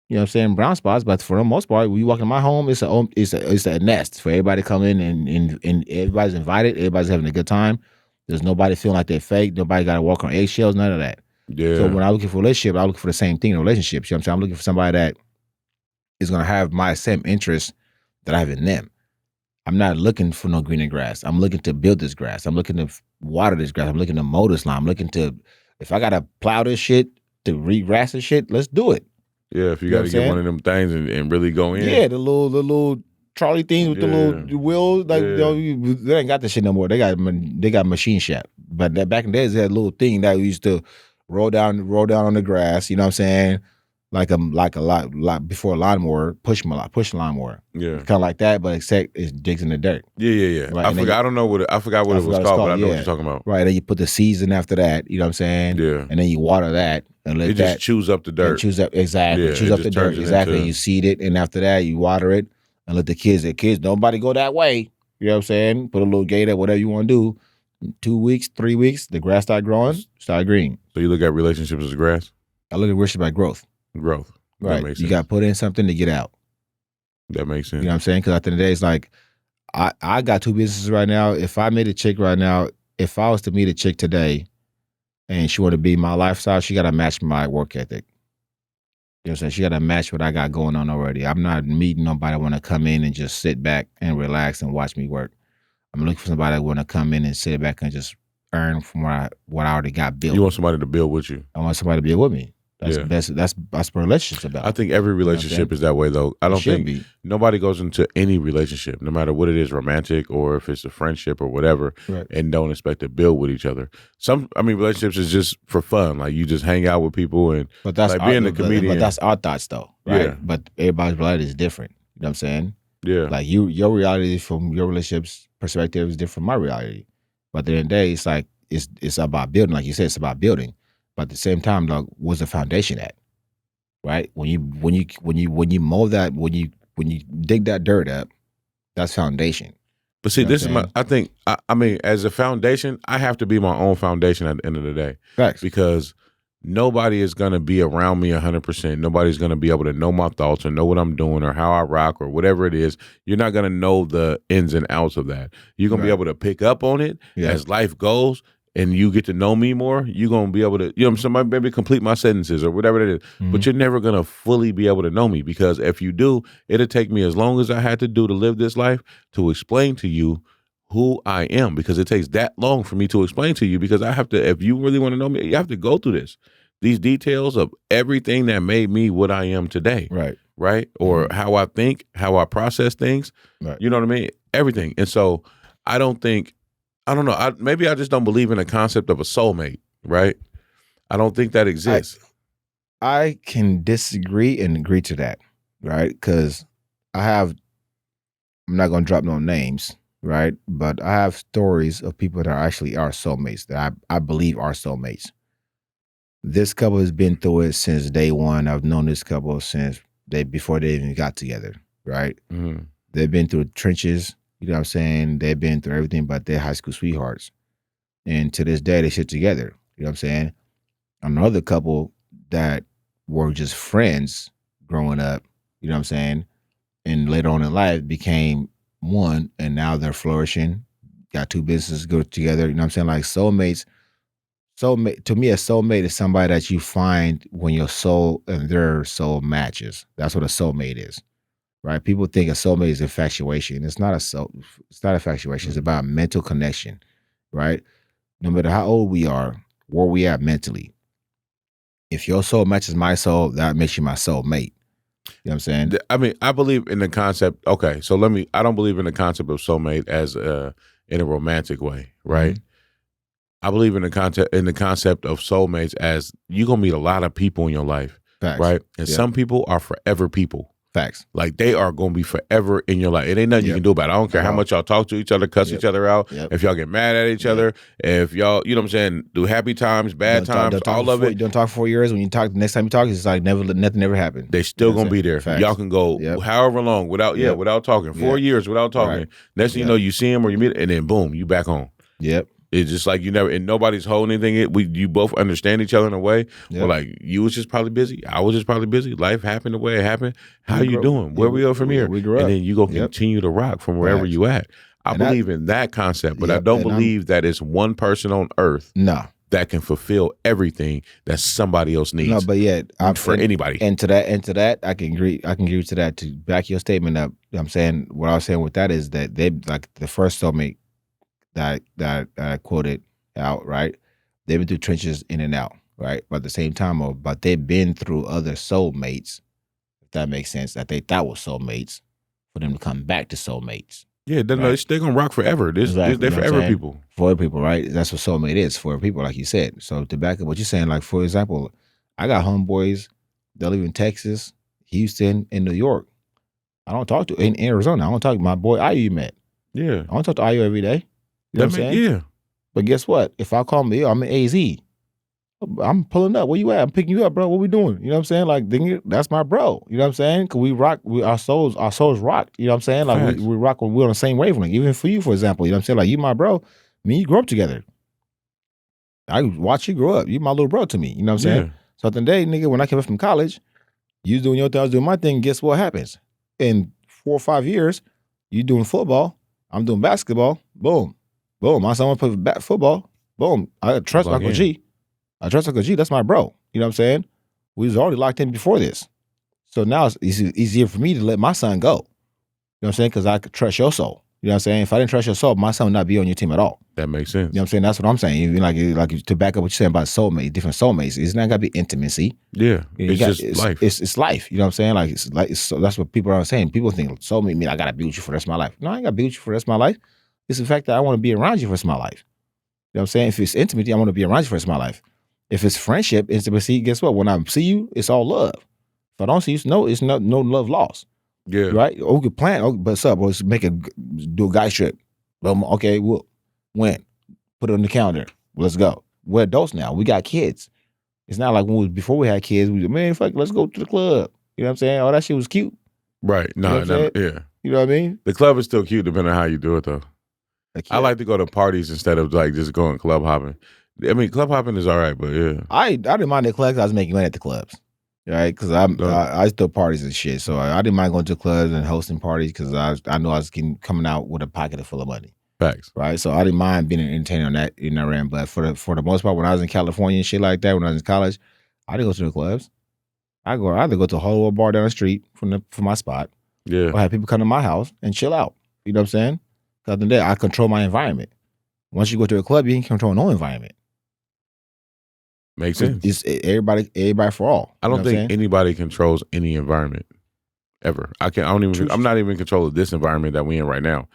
You know what I'm saying? Brown spots. But for the most part, when you walk in my home, it's a nest for everybody to come in and everybody's invited. Everybody's having a good time. There's nobody feeling like they're fake. Nobody got to walk on eggshells. None of that. Yeah. So when I'm looking for a relationship, I'm looking for the same thing in relationships. You know what I'm saying? I'm looking for somebody that is going to have my same interests that I have in them. I'm not looking for no greener grass. I'm looking to build this grass. I'm looking to water this grass. I'm looking to mow this line. I'm looking to, if I gotta plow this shit to regrass this shit, let's do it. Yeah, if you know got what to I'm get one saying? of them things and really go in. Yeah, the little trolley things with the little wheels. Like they ain't got that shit no more. They got machine shop. But that back in the days, they had a little thing that we used to roll down on the grass. You know what I'm saying? Like a lot before a lawnmower, push lawnmower. Yeah, kind of like that, but except it digs in the dirt. Yeah. Right, I forgot. I don't know I forgot what it was called, but I know what you're talking about. Right, then you put the seeds in after that. You know what I'm saying? Yeah, and then you water that and let it just chews up the dirt. Chews up exactly. Yeah, chews up the dirt exactly. And you seed it, and after that you water it and let the kids. Nobody go that way. You know what I'm saying? Put a little gate up, whatever you want to do. 2 weeks, 3 weeks, the grass start growing, start green. So you look at relationships as grass. I look at relationship by growth. Growth. Right. That makes sense. You got to put in something to get out. That makes sense. You know what I'm saying? Because at the end of the day, it's like I got 2 businesses right now. If I met a chick right now, if I was to meet a chick today and she want to be my lifestyle, she got to match my work ethic. You know what I'm saying? She got to match what I got going on already. I'm not meeting nobody that want to come in and just sit back and relax and watch me work. I'm looking for somebody that want to come in and sit back and just earn from what I already got built. You want somebody to build with you. I want somebody to build with me. That's what relationship's about. I think every relationship is that way, though. I don't think nobody goes into any relationship, no matter what it is, romantic or if it's a friendship or whatever, and don't expect to build with each other. Relationships is just for fun. Like you just hang out with people and but that's like being a comedian. But that's our thoughts, though, right? Yeah. But everybody's reality is different. You know what I'm saying? Yeah. Like your reality from your relationship's perspective is different from my reality. But at the end of the day, it's like it's about building. Like you said, it's about building. But at the same time, like, what's the foundation at? Right? When you mow that, when you dig that dirt up, that's foundation. But see, this is I mean, as a foundation, I have to be my own foundation at the end of the day. Facts. Because nobody is going to be around me 100%. Nobody's going to be able to know my thoughts or know what I'm doing or how I rock or whatever it is. You're not going to know the ins and outs of that. You're going to be able to pick up on it as life goes. And you get to know me more, you're going to be able to, somebody maybe complete my sentences or whatever it is. Mm-hmm. But you're never going to fully be able to know me because if you do, it'll take me as long as I had to do to live this life to explain to you who I am because it takes that long for me to explain to you because I have to, if you really want to know me, you have to go through these details of everything that made me what I am today. Right? Or how I think, how I process things. Right. You know what I mean? Everything. And so I don't know. Maybe I just don't believe in the concept of a soulmate, right? I don't think that exists. I can disagree and agree to that, right? Because I'm not going to drop no names, right? But I have stories of people that actually are soulmates, that I believe are soulmates. This couple has been through it since day one. I've known this couple since before they even got together, right? Mm-hmm. They've been through the trenches. You know what I'm saying? They've been through everything, but they're high school sweethearts. And to this day, they sit together. You know what I'm saying? Another couple that were just friends growing up, you know what I'm saying? And later on in life became one, and now they're flourishing, got 2 businesses go together. You know what I'm saying? Like soulmate, to me, a soulmate is somebody that you find when your soul and their soul matches. That's what a soulmate is. Right? People think a soulmate is infatuation. It's not infatuation. It's about mental connection, right? No matter how old we are, where we at mentally. If your soul matches my soul, that makes you my soulmate. You know what I'm saying? I mean, I believe in the concept. Okay, so I don't believe in the concept of soulmate as in a romantic way, right? Mm-hmm. I believe in the concept of soulmates as you're gonna meet a lot of people in your life, Facts. Right? And some people are forever people. Facts. Like they are going to be forever in your life. It ain't nothing you can do about it. I don't care how much y'all talk to each other, cuss each other out. If y'all get mad at each other, if y'all, you know what I'm saying, do happy times, bad times, all of it. You don't talk for 4 years. When you talk, the next time you talk, it's like nothing ever happened. They still going to be there. Facts. Y'all can go however long without talking. 4 years without talking. Right. Next thing you know, you see him or you meet, and then boom, you back home. Yep. It's just like you never, and nobody's holding anything. You both understand each other in a way. Well, like you was just probably busy. I was just probably busy. Life happened the way it happened. How you doing? Where we go from here? We grew up. And then you go continue to rock from wherever you at. I believe in that concept, but I don't believe that it's one person on earth that can fulfill everything that somebody else needs. No, but yet anybody. And to that, I can agree to that. To back your statement up, I'm saying what I was saying with that is that they like the first soulmate that I quoted out, right? They've been through trenches in and out, right? But at the same time, but they've been through other soulmates, if that makes sense, that they thought were soulmates, for them to come back to soulmates. Yeah, they're gonna rock forever. They're forever people. For people, right? That's what soulmate is, for people, like you said. So to back up what you're saying, like for example, I got homeboys that live in Texas, Houston, and New York. I don't talk to in Arizona. I don't talk to my boy IU met. Yeah, I don't talk to IU every day. You know what I'm saying? Yeah. But guess what? If I call me, I'm in AZ. I'm pulling up. Where you at? I'm picking you up, bro. What we doing? You know what I'm saying? Like, that's my bro. You know what I'm saying? Cause we rock. Our souls rock. You know what I'm saying? Like we rock when we're on the same wavelength. Even for you, for example, you know what I'm saying? Like you, my bro. Me, you grew up together. I watched you grow up. You my little bro to me. You know what I'm saying? So at the day, nigga, when I came up from college, you was doing your thing, I was doing my thing. Guess what happens? In 4 or 5 years, you doing football. I'm doing basketball. Boom. Boom. My son want to play football. Boom. I trust Uncle G. That's my bro. You know what I'm saying? We was already locked in before this. So now it's easier for me to let my son go. You know what I'm saying? Because I could trust your soul. You know what I'm saying? If I didn't trust your soul, my son would not be on your team at all. That makes sense. You know what I'm saying? That's what I'm saying. Even like to back up what you're saying about soulmates, different soulmates. It's not got to be intimacy. Yeah. It's life. It's life. You know what I'm saying? Like, that's what people are saying. People think soulmate mean I got to be with you for the rest of my life. No, I ain't got to be with you for the rest of my life. It's the fact that I want to be around you for the rest of my life. You know what I'm saying? If it's intimacy, I want to be around you for the rest of my life. If it's friendship, intimacy, guess what? When I see you, it's all love. If I don't see you, it's no love lost. Yeah. Right? We could plan, but what's up? Let's do a guy trip. Okay, when? Put it on the calendar. Let's go. We're adults now. We got kids. It's not like before we had kids, let's go to the club. You know what I'm saying? All that shit was cute. Right. No, yeah. You know what I mean? The club is still cute depending on how you do it, though. I like to go to parties instead of like just going club hopping. I mean, club hopping is all right, but yeah. I didn't mind the clubs. I was making money at the clubs, right? Because I still parties and shit. So I didn't mind going to clubs and hosting parties because I know I was coming out with a pocket full of money. Facts. Right? So I didn't mind being an entertainer in that realm. But for the most part, when I was in California and shit like that, when I was in college, I didn't go to the clubs. I either go to a whole bar down the street from my spot. Yeah. Or have people come to my house and chill out. You know what I'm saying? Because at the end of the day, I control my environment. Once you go to a club, you can control no environment. Makes sense. It's everybody for all. I don't think anybody controls any environment ever. I'm not even in control of this environment that we in right now.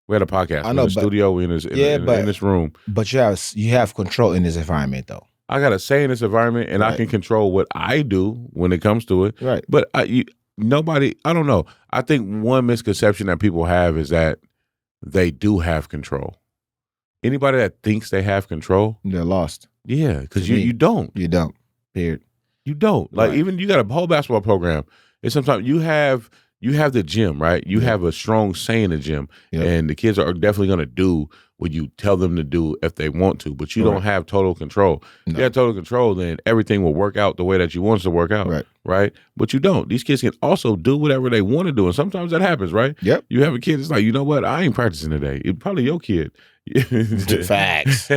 We had a podcast. I know, in the studio. We in this room. But you have control in this environment, though. I got to say in this environment, and I can control what I do when it comes to it. Right. But nobody. I don't know. I think one misconception that people have is that they do have control. Anybody that thinks they have control, they're lost. Yeah, because you don't. You don't. Period. You don't. Like even you got a whole basketball program. And sometimes you have the gym, right? You have a strong say in the gym, and the kids are definitely going to do what you tell them to do if they want to. But you don't have total control. No. You have total control, then everything will work out the way that you want it to work out, right? But you don't. These kids can also do whatever they want to do, and sometimes that happens, right? Yep. You have a kid that's like, you know what? I ain't practicing today. It's probably your kid. Facts.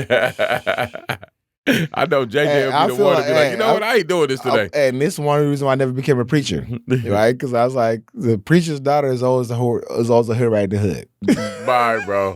I know JJ will be the one to be like, you know what? I ain't doing this today. And this is one of the reasons why I never became a preacher, right? Because I was like, the preacher's daughter is always a hood right in the hood. Bye, bro.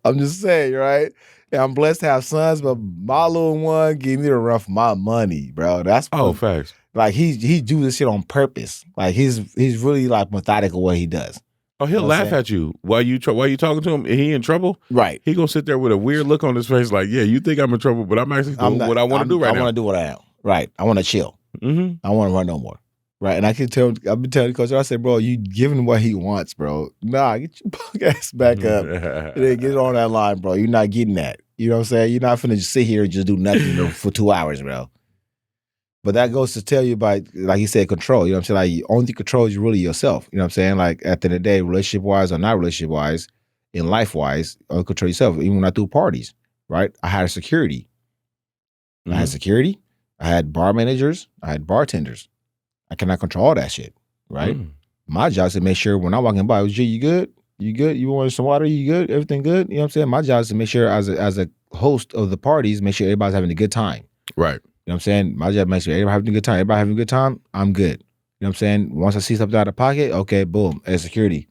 I'm just saying, right? And I'm blessed to have sons, but my little one gave me the run for my money, bro. That's facts. Like he do this shit on purpose. Like he's really like methodical what he does. Oh, he'll laugh at you while you talking to him. He in trouble, right? He gonna sit there with a weird look on his face, like, yeah, you think I'm in trouble, but I'm actually doing what I want to do right now. I want to do what I am. Right. I want to chill. Mm-hmm. I want to run no more. Right. And I've been telling the coach, I said, bro, you giving what he wants, bro. Nah, get your punk ass back up. And then get on that line, bro. You're not getting that. You know what I'm saying? You're not finna just sit here and just do nothing for 2 hours, bro. But that goes to tell you by, like you said, control. You know what I'm saying? Like, only control is really yourself. You know what I'm saying? Like, at the end of the day, relationship-wise or not relationship-wise, in life-wise, only control yourself. Even when I do parties, right? I had a security. I had security. I had bar managers. I had bartenders. I cannot control all that shit, right? My job is to make sure when I'm walking by, G, you good? You good? You want some water? You good? Everything good? You know what I'm saying? My job is to make sure as a host of the parties, make sure everybody's having a good time. Right. You know what I'm saying? My job makes sure everybody having a good time. Everybody having a good time, I'm good. You know what I'm saying? Once I see something out of pocket, okay, boom, as security,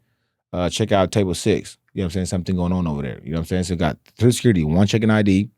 check out table 6. You know what I'm saying? Something going on over there. You know what I'm saying? So got 3 security, 1 checking ID,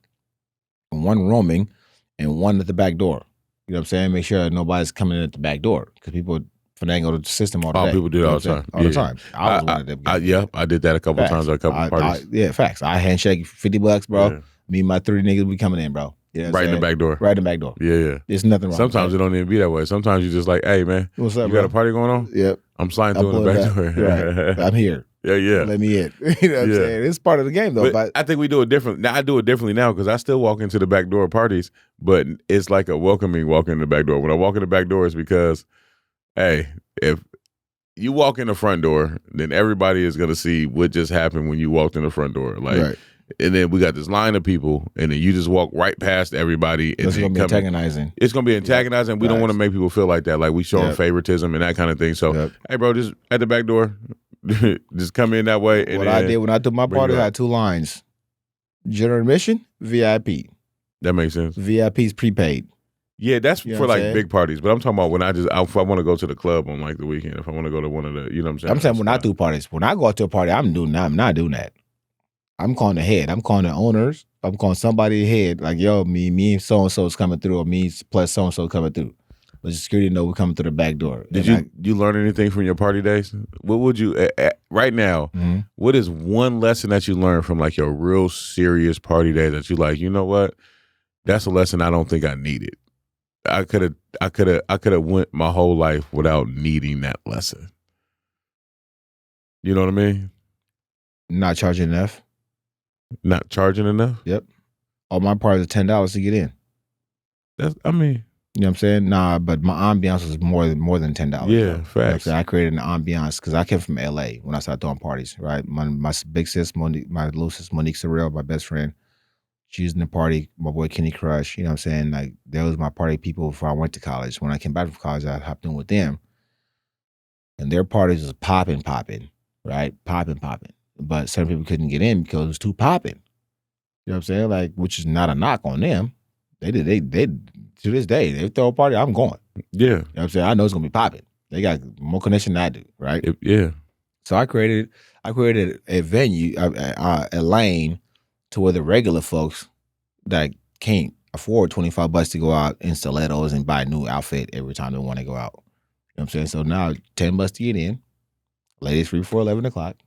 1 roaming, and 1 at the back door. You know what I'm saying? Make sure nobody's coming in at the back door because people finagle the system all the day. People do it all the time. All the time. I was one of them guys. Yeah, I did that a couple times at a couple parties. Yeah, facts. I handshake $50, bro. Yeah. Me and my 30 niggas be coming in, bro. You know what I'm Right in saying? the back door. Right in the back door. Yeah. There's nothing wrong. Sometimes it don't even be that way. Sometimes you just like, hey man, what's up, you bro? got a party going on? Yep. I'm sliding through in the back door. Right. I'm here. Yeah. Let me in. You know what I'm saying? It's part of the game though. But I think we do it different. Now I do it differently now because I still walk into the back door of parties, but it's like a welcoming walk in the back door. When I walk in the back door, it's because, hey, if you walk in the front door, then everybody is gonna see what just happened when you walked in the front door. Like, right. And then we got this line of people, and then you just walk right past everybody. And it's gonna be antagonizing. It's gonna be antagonizing. We don't want to make people feel like that, like we showing favoritism and that kind of thing. So, hey, bro, just at the back door, just come in that way. And what I did when I took my party, I had 2 lines: general admission, VIP. That makes sense. VIP's prepaid. Yeah, that's for like big parties. But I'm talking about when if I want to go to the club on like the weekend, if I want to go to one of the, you know what I'm saying? I'm saying when I do parties. When I go out to a party, I'm not doing that. I'm calling the head. I'm calling the owners. I'm calling somebody ahead. Like, yo, me, so and so is coming through, or me plus so and so coming through. Let the security know we're coming through the back door. Did you learn anything from your party days? What would you right now? Mm-hmm. What is one lesson that you learned from like your real serious party day that you like? You know what? That's a lesson I don't think I needed. I could have went my whole life without needing that lesson. You know what I mean? Not charging enough. Not charging enough? Yep. All my parties are $10 to get in. You know what I'm saying? Nah, but my ambiance was more than $10. Yeah, facts. You know I created an ambiance because I came from LA when I started throwing parties, right? My big sis, Monique, my little sis, Monique Sorrell, my best friend, she was in the party. My boy Kenny Crush, you know what I'm saying? Like, that was my party people before I went to college. When I came back from college, I hopped in with them. And their parties was popping, right? Popping. But certain people couldn't get in because it was too popping. You know what I'm saying? Like, which is not a knock on them. They to this day, they throw a party, I'm going. Yeah. You know what I'm saying? I know it's gonna be popping. They got more connection than I do, right? Yeah. So I created a venue, a lane to where the regular folks that can't afford $25 to go out in stilettos and buy a new outfit every time they want to go out. You know what I'm saying? So now $10 to get in. Ladies free before 11 o'clock.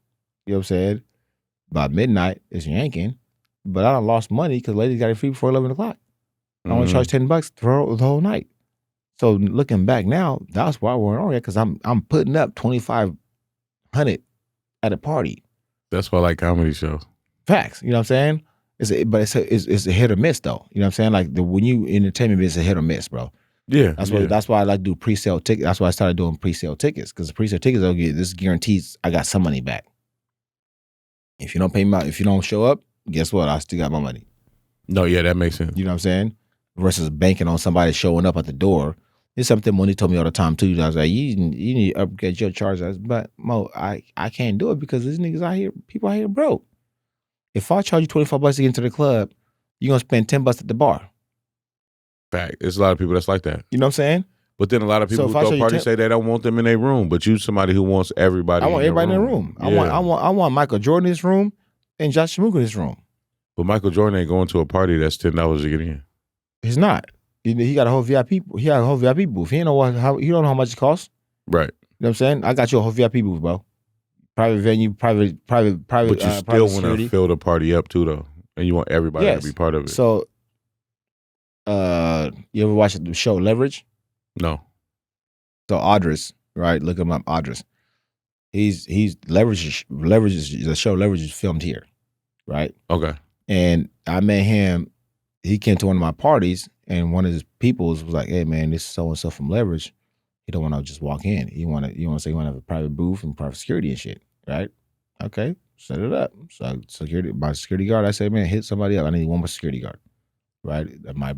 You know what I'm saying? By midnight, it's yanking. But I done lost money because ladies got it free before 11 o'clock. I only charge $10 for the whole night. So looking back now, that's why we're on here because I'm putting up $2,500 at a party. That's why I like comedy shows. Facts. You know what I'm saying? It's a hit or miss though. You know what I'm saying? Like when you entertainment, it's a hit or miss, bro. Yeah. That's why I like to do pre-sale tickets. That's why I started doing pre-sale tickets because the pre-sale tickets I'll get this guarantees I got some money back. If you don't pay me out, if you don't show up, guess what? I still got my money. No, yeah, that makes sense. You know what I'm saying? Versus banking on somebody showing up at the door. It's something Monique told me all the time too. I was like, you need to upgrade your charges. But Mo, I can't do it because these niggas out here, people out here broke. If I charge you $25 to get into the club, you're gonna spend $10 at the bar. Fact. There's a lot of people that's like that. You know what I'm saying? But then a lot of people who throw parties say they don't want them in their room. But you somebody who wants everybody. I want everybody in the room. Yeah. I want Michael Jordan in his room and Josh Smook in his room. But Michael Jordan ain't going to a party that's $10 to get in. He's not. He got a whole VIP. He got a whole VIP booth. He don't know how much it costs. Right. You know what I'm saying? I got you a whole VIP booth, bro. Private venue, private. But you still want to fill the party up too, though, and you want everybody to be part of it. So, you ever watch the show Leverage? No. So Audris, right? Look him up, Audris. He's Leverage. The show Leverage is filmed here, right? Okay. And I met him. He came to one of my parties, and one of his peoples was like, "Hey, man, this is so and so from Leverage. He don't want to just walk in. You want to say you want to have a private booth and private security and shit, right? Okay, set it up. So my security guard, I said, man, hit somebody up. I need one more security guard, right? My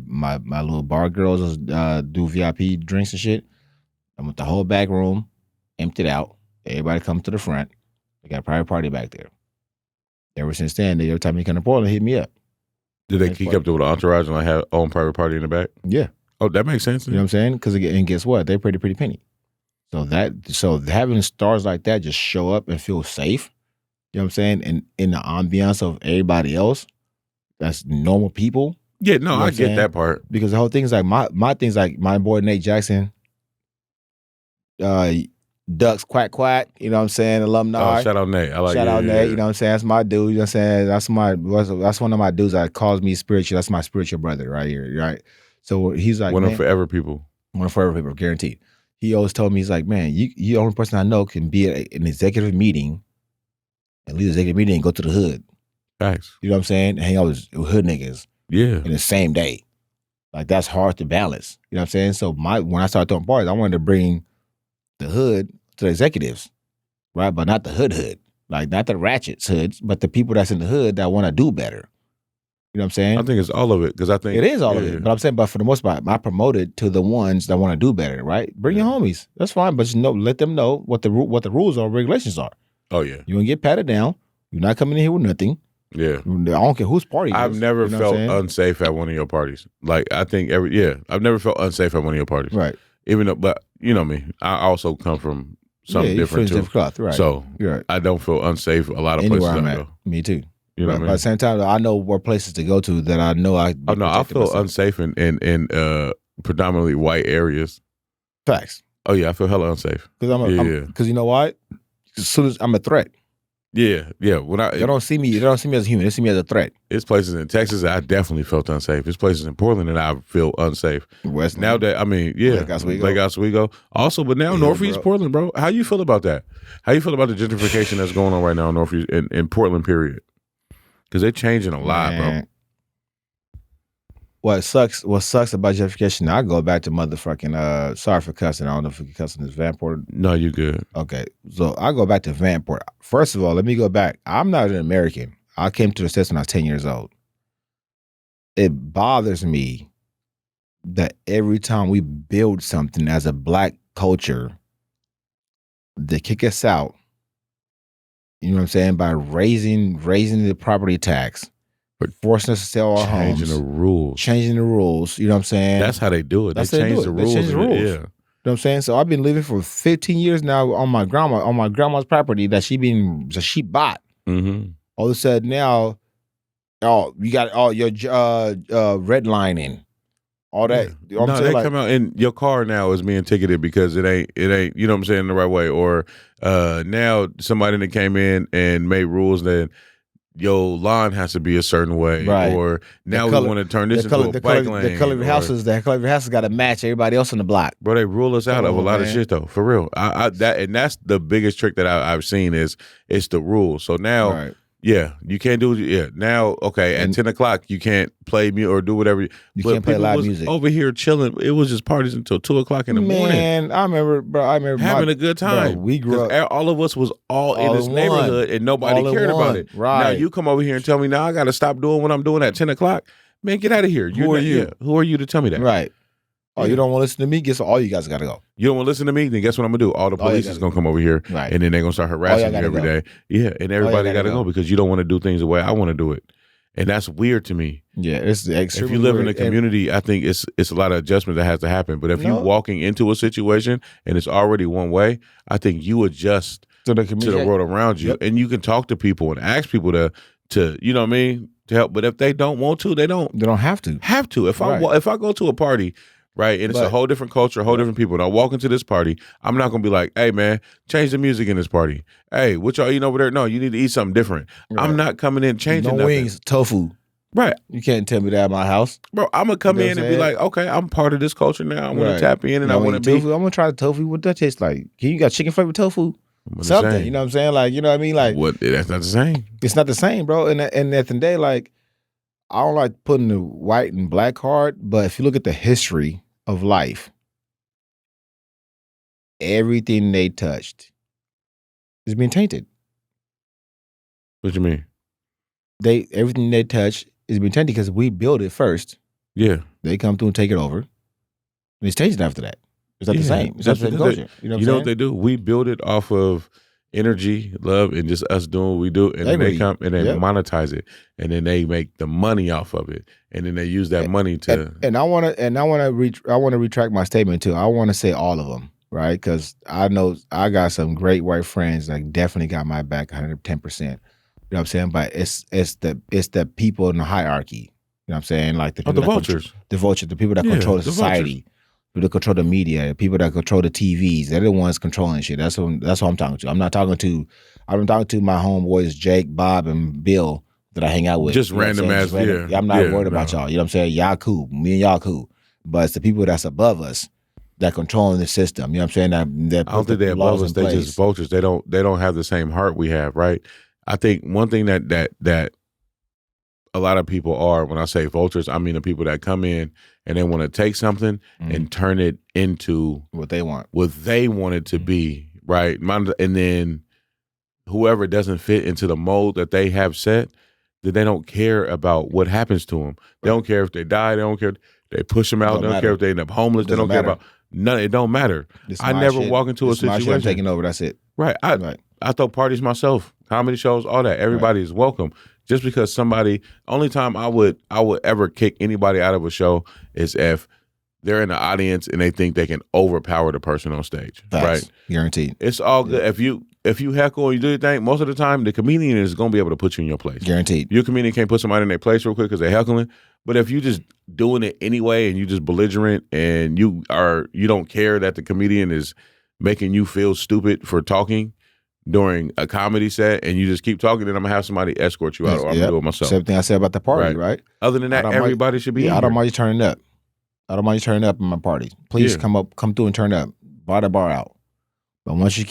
little bar girls do VIP drinks and shit. I went the whole back room, emptied out. Everybody come to the front. They got a private party back there. Ever since then, every time he come to Portland, hit me up. Did they keep up with the entourage and like have own private party in the back? Yeah. Oh, that makes sense. You know what I'm saying? Because and guess what? They're pretty penny. So having stars like that just show up and feel safe. You know what I'm saying? And in the ambiance of everybody else, that's normal people. Yeah, no, You know I get that part. Because the whole thing is like my thing's like my boy Nate Jackson, Ducks Quack Quack, you know what I'm saying? Alumni. Oh, shout out Nate. I like shout out Nate, you know what I'm saying? That's my dude, you know what I'm saying? That's one of my dudes that calls me spiritual. That's my spiritual brother right here, right? So he's like, one of forever people. One of forever people, guaranteed. He always told me, he's like, man, you the only person I know can be at an executive meeting and leave the executive meeting and go to the hood. Facts. You know what I'm saying? Hang out with hood niggas. Yeah. In the same day. Like, that's hard to balance. You know what I'm saying? So when I started throwing parties, I wanted to bring the hood to the executives, right? But not the hood. Like, not the ratchets hoods, but the people that's in the hood that want to do better. You know what I'm saying? I think it's all of it, because I think it is all of it. But I'm saying, but for the most part, I promoted to the ones that want to do better, right? Bring your homies. That's fine, but let them know what the rules or regulations are. Oh yeah. You gonna get patted down. You're not coming in here with nothing. Yeah. I don't care whose party. I've never felt unsafe at one of your parties. Like, I think I've never felt unsafe at one of your parties. Right. Even though, but you know me, I also come from something different too. Cloth, right. So right. I don't feel unsafe a lot of Anywhere places I'm I at. go. Me too. You know what I mean? But at the same time, I know where places to go to that I know I. Oh no, I feel unsafe in predominantly white areas. Facts. Oh yeah, I feel hella unsafe. Because you know what? As soon as I'm a threat. Yeah. When they don't see me as a human. They see me as a threat. It's places in Texas that I definitely felt unsafe. It's places in Portland that I feel unsafe. Now that Lake Oswego. Also, but now Northeast Portland, bro. How you feel about that? How you feel about the gentrification that's going on right now in Northeast in Portland? Period. Because they're changing a lot, bro. What sucks about gentrification, I go back to motherfucking, sorry for cussing. I don't know if you can cuss in this Vanport. No, you good. Okay. So I go back to Vanport. First of all, let me go back. I'm not an American. I came to the States when I was 10 years old. It bothers me that every time we build something as a black culture, they kick us out. You know what I'm saying? By raising the property tax. Forcing us to sell our homes. Changing the rules. You know what I'm saying? That's how they do it. They change the rules. Yeah. You know what I'm saying? So I've been living for 15 years now on my grandma's property that she bought. Mm-hmm. All of a sudden now, you got all your redlining. All that. Yeah. You know no, they come out and your car now is being ticketed because it ain't, you know what I'm saying, the right way. Or now somebody that came in and made rules that your lawn has to be a certain way, right. Or now we want to turn this into a bike lane. The color of your house has got to match everybody else on the block. Bro, they rule us out of a lot of shit though, for real. That's the biggest trick that I've seen is it's the rules. So now, right. Yeah, you can't do it. Yeah, now, okay, at 10 o'clock, you can't play music or do whatever. You can't play live music. Over here chilling. It was just parties until 2 o'clock in the morning. Man, I remember having a good time. Bro, we grew up. All of us was all in this neighborhood and nobody cared about it. Right. Now you come over here and tell me, now I got to stop doing what I'm doing at 10 o'clock. Man, get out of here. Who are you? Yeah, who are you to tell me that? Right. Oh, you don't want to listen to me? Guess what? All you guys got to go. You don't want to listen to me? Then guess what I'm going to do? All the police is going to come over here, right. And then they're going to start harassing you every day. Yeah, and everybody got to go because you don't want to do things the way I want to do it. And that's weird to me. Yeah, it's if you live in a community, I think it's a lot of adjustment that has to happen. But if you're walking into a situation and it's already one way, I think you adjust to the world around you. Yep. And you can talk to people and ask people to you know what I mean, to help. But if they don't want to, they don't have to. If I go to a party, right, and it's a whole different culture, a whole different people, and I walk into this party, I'm not gonna be like, hey man, change the music in this party. Hey, what y'all eating over there? No, you need to eat something different. Right. I'm not coming in changing nothing. Wings, tofu. Right. You can't tell me that at my house. Bro, I'm gonna come in and be like, okay, I'm part of this culture now. I wanna tap in and I wanna be. I'm gonna try the tofu. What that tastes like? You got chicken flavored tofu? Something, you know what I'm saying? Like, you know what I mean? Like, what? That's not the same. It's not the same, bro. And at the end of the day, like, I don't like putting the white and black card, but if you look at the history of life, everything they touched is being tainted. What you mean? Everything they touch is being tainted because we built it first. Yeah. They come through and take it over. And it's changed after that. It's not the same. It's not the same culture. You know what they do? We build it off of energy, love, and just us doing what we do, and then they come and they monetize it, and then they make the money off of it, and then they use that money to. And I want to retract my statement too. I want to say all of them, right? Because I know I got some great white friends that definitely got my back 110%. You know what I'm saying? But it's the people in the hierarchy. You know what I'm saying? Like the people vultures, the people that control the society. People that control the media, the people that control the TVs, they're the ones controlling shit. That's what I'm talking to. I'm talking to my homeboys Jake, Bob, and Bill that I hang out with. Just random ass, yeah. I'm not worried about y'all. You know what I'm saying? Y'all cool. Me and y'all cool. But it's the people that's above us that controlling the system. You know what I'm saying? That I don't think they're above us. They just vultures. They don't have the same heart we have, right? I think one thing that a lot of people are, when I say vultures, I mean the people that come in and they want to take something and turn it into what they want it to be, right? And then whoever doesn't fit into the mold that they have set, that they don't care about what happens to them. They don't care if they die. They don't care if they push them out. They don't care if they end up homeless. They don't care about none. It don't matter. I never walk into a situation. I'm taking over. That's it. Right. I throw parties myself, comedy shows, all that. Everybody is welcome. Just because only time I would ever kick anybody out of a show is if they're in the audience and they think they can overpower the person on stage. Facts. Right? Guaranteed. It's all good. If you heckle and you do your thing, most of the time the comedian is going to be able to put you in your place. Guaranteed. Your comedian can't put somebody in their place real quick because they're heckling. But if you just doing it anyway and you just belligerent and you don't care that the comedian is making you feel stupid for talking during a comedy set and you just keep talking, then I'm gonna have somebody escort you out, or I'm gonna do it myself. Same thing I said about the party, right? Other than that, everybody should be. I don't mind you turning up. I don't mind you turning up in my party. Please come through and turn up. Buy the bar out. But once you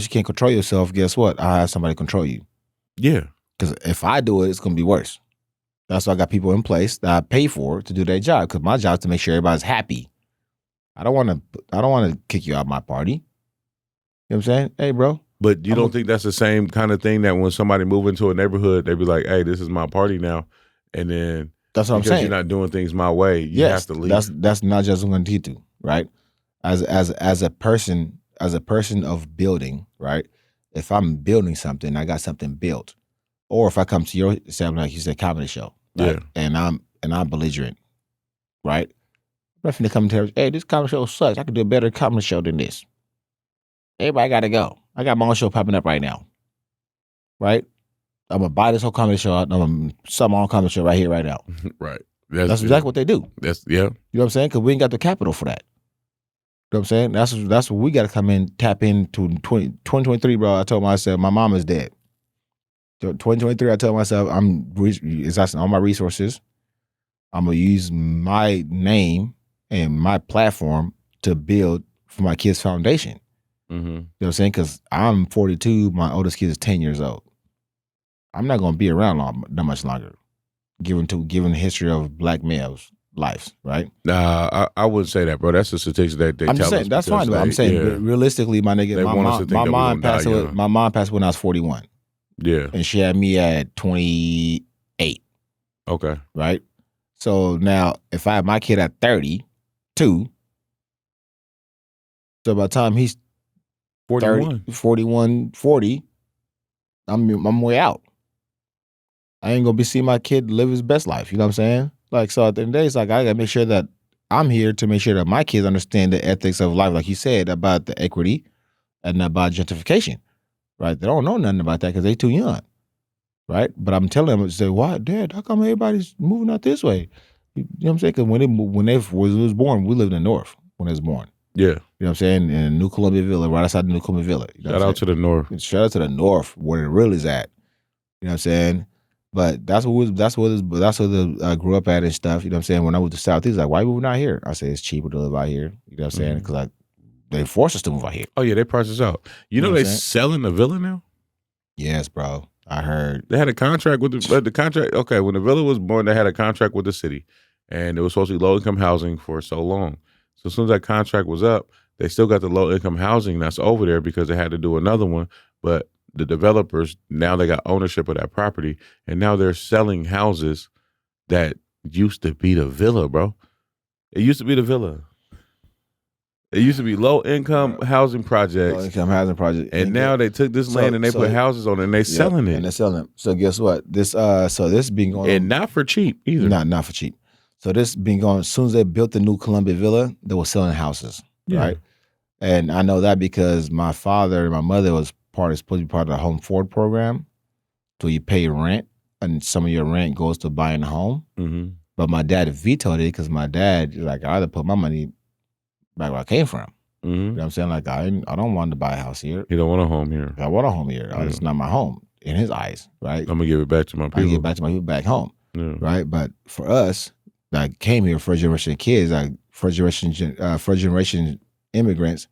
can't control yourself, guess what? I have somebody control you. Yeah. Because if I do it, it's gonna be worse. That's why I got people in place that I pay for to do their job. Because my job is to make sure everybody's happy. I don't want to kick you out of my party. You know what I'm saying? Hey, bro. But you don't think that's the same kind of thing that when somebody move into a neighborhood, they be like, "Hey, this is my party now," and then that's what I'm saying. Because you're not doing things my way, you have to leave. That's not just going to do, right? As a person of building, right? If I'm building something, I got something built, or if I come to your something like you said, comedy show, right? And I'm belligerent, right? I'm not finna come to her, hey, this comedy show sucks. I could do a better comedy show than this. Everybody got to go. I got my own show popping up right now. Right? I'm going to buy this whole comedy show out. I'm going to sell my own comedy show right here, right now. Right. That's exactly what they do. You know what I'm saying? Because we ain't got the capital for that. You know what I'm saying? That's what we got to come in, tap into 2023, bro. I told myself, my mom is dead. 2023, I told myself, I'm exhausting all my resources. I'm going to use my name and my platform to build for my kids' foundation. Mm-hmm. You know what I'm saying? Because I'm 42, my oldest kid is 10 years old. I'm not going to be around that much longer, given the history of black males' lives, right? Nah, I wouldn't say that, bro. That's a statistic that they I'm tell just saying, us. That's fine, but I'm saying realistically, my nigga, my mom passed away. My mom passed when I was 41. Yeah, and she had me at 28. Okay, right. So now, if I have my kid at 32, so by the time he's 41, 40, I'm way out. I ain't gonna be seeing my kid live his best life. You know what I'm saying? Like, so at the end of the day, it's like I gotta make sure that I'm here to make sure that my kids understand the ethics of life, like you said, about the equity and about gentrification. Right? They don't know nothing about that because they too young. Right? But I'm telling them, say, why, Dad, how come everybody's moving out this way? You know what I'm saying? Because when it was born, we lived in the north when it was born. Yeah. You know what I'm saying? In New Columbia Villa, right outside the New Columbia Villa. You know Shout out to the north. Shout out to the north, where it really is at. You know what I'm saying? But that's where I grew up at and stuff. You know what I'm saying? When I moved to South, he's like, why are we moving out here? I say, it's cheaper to live out here. You know what I'm saying? Because they force us to move out here. Oh, yeah, they price us out. You know they selling the villa now? Yes, bro. I heard. They had a contract with the contract. Okay, when the villa was born, they had a contract with the city. And it was supposed to be low-income housing for so long. So as soon as that contract was up, they still got the low-income housing that's over there because they had to do another one. But the developers, now they got ownership of that property. And now they're selling houses that used to be the villa, bro. It used to be the villa. It used to be low income housing projects. Low income housing project. And now they took this land and they put houses on it and they selling it. And they're selling it. So guess what? This been going on. And not for cheap either. Not for cheap. So this been going, as soon as they built the new Columbia Villa, they were selling houses. Yeah. Right? And I know that because my father and my mother was supposed to be part of the Home Forward program. So you pay rent and some of your rent goes to buying a home. Mm-hmm. But my dad vetoed it because my dad, like, I either put my money back where I came from. Mm-hmm. You know what I'm saying? Like, I don't want to buy a house here. You don't want a home here. I want a home here. Yeah. It's not my home in his eyes, right? I'm going to give it back to my people. I give it back to my people back home, right? But for us, that came here, first generation kids, like first generation immigrants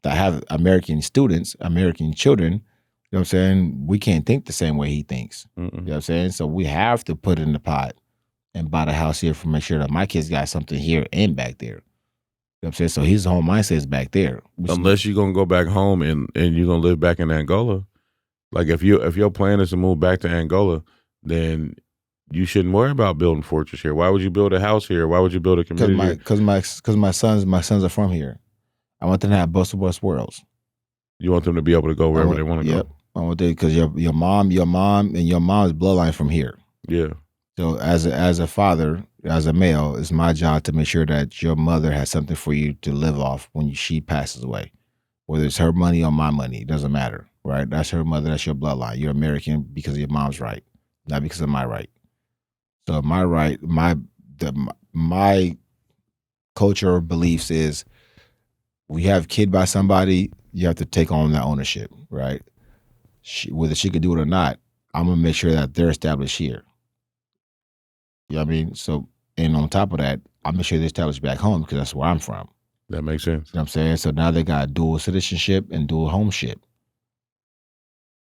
that have American students, American children, you know what I'm saying? We can't think the same way he thinks. Mm-mm. You know what I'm saying? So we have to put it in the pot and buy the house here to make sure that my kids got something here and back there. You know what I'm saying? So his whole mindset is back there. Unless you're going to go back home and you're going to live back in Angola. Like if your plan is to move back to Angola, then you shouldn't worry about building fortress here. Why would you build a house here? Why would you build a community here? Because my sons are from here. I want them to have both worlds. You want them to be able to go wherever they want to go. I want them because your mom and your mom's bloodline from here. Yeah. So as a father, as a male, it's my job to make sure that your mother has something for you to live off when she passes away. Whether it's her money or my money, it doesn't matter, right? That's her mother, that's your bloodline. You're American because of your mom's right, not because of my right. So my right, my culture beliefs is we have a kid by somebody, you have to take on that ownership, right? Whether she could do it or not, I'm going to make sure that they're established here. You know what I mean? So, and on top of that, I'll make sure they're established back home because that's where I'm from. That makes sense. You know what I'm saying? So now they got dual citizenship and dual homeship.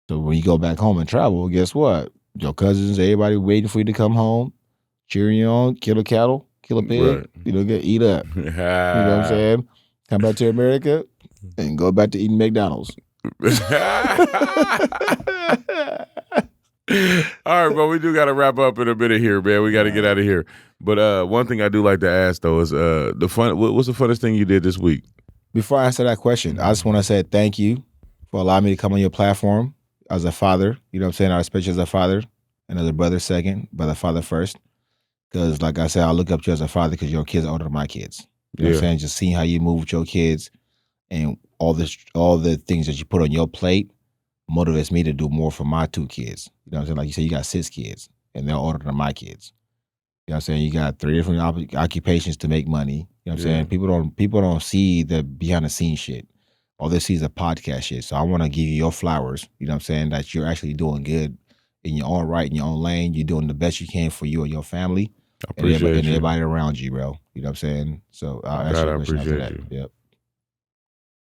So when you go back home and travel, guess what? Your cousins, everybody waiting for you to come home, cheering you on, kill a cattle, kill a pig, right. Eat up. You know what I'm saying? Come back to America and go back to eating McDonald's. All right, bro, we do got to wrap up in a minute here, man. We got to get out of here. But one thing I do like to ask, though, is what's the funnest thing you did this week? Before I answer that question, I just want to say thank you for allowing me to come on your platform as a father. You know what I'm saying? Especially as a father and as a brother second, but a father first. Because like I said, I look up to you as a father because your kids are older than my kids. You know what I'm saying? Just seeing how you move with your kids and all the things that you put on your plate motivates me to do more for my 2 kids. You know what I'm saying? Like you said, you got 6 kids, and they're older than my kids. You know what I'm saying? You got 3 different occupations to make money. You know what I'm saying? People don't see the behind the scenes shit. All they see is the podcast shit. So I want to give you your flowers. You know what I'm saying? That you're actually doing good in your own right, in your own lane. You're doing the best you can for you and your family. I appreciate and everybody around you, bro. You know what I'm saying? So I appreciate you. Yep.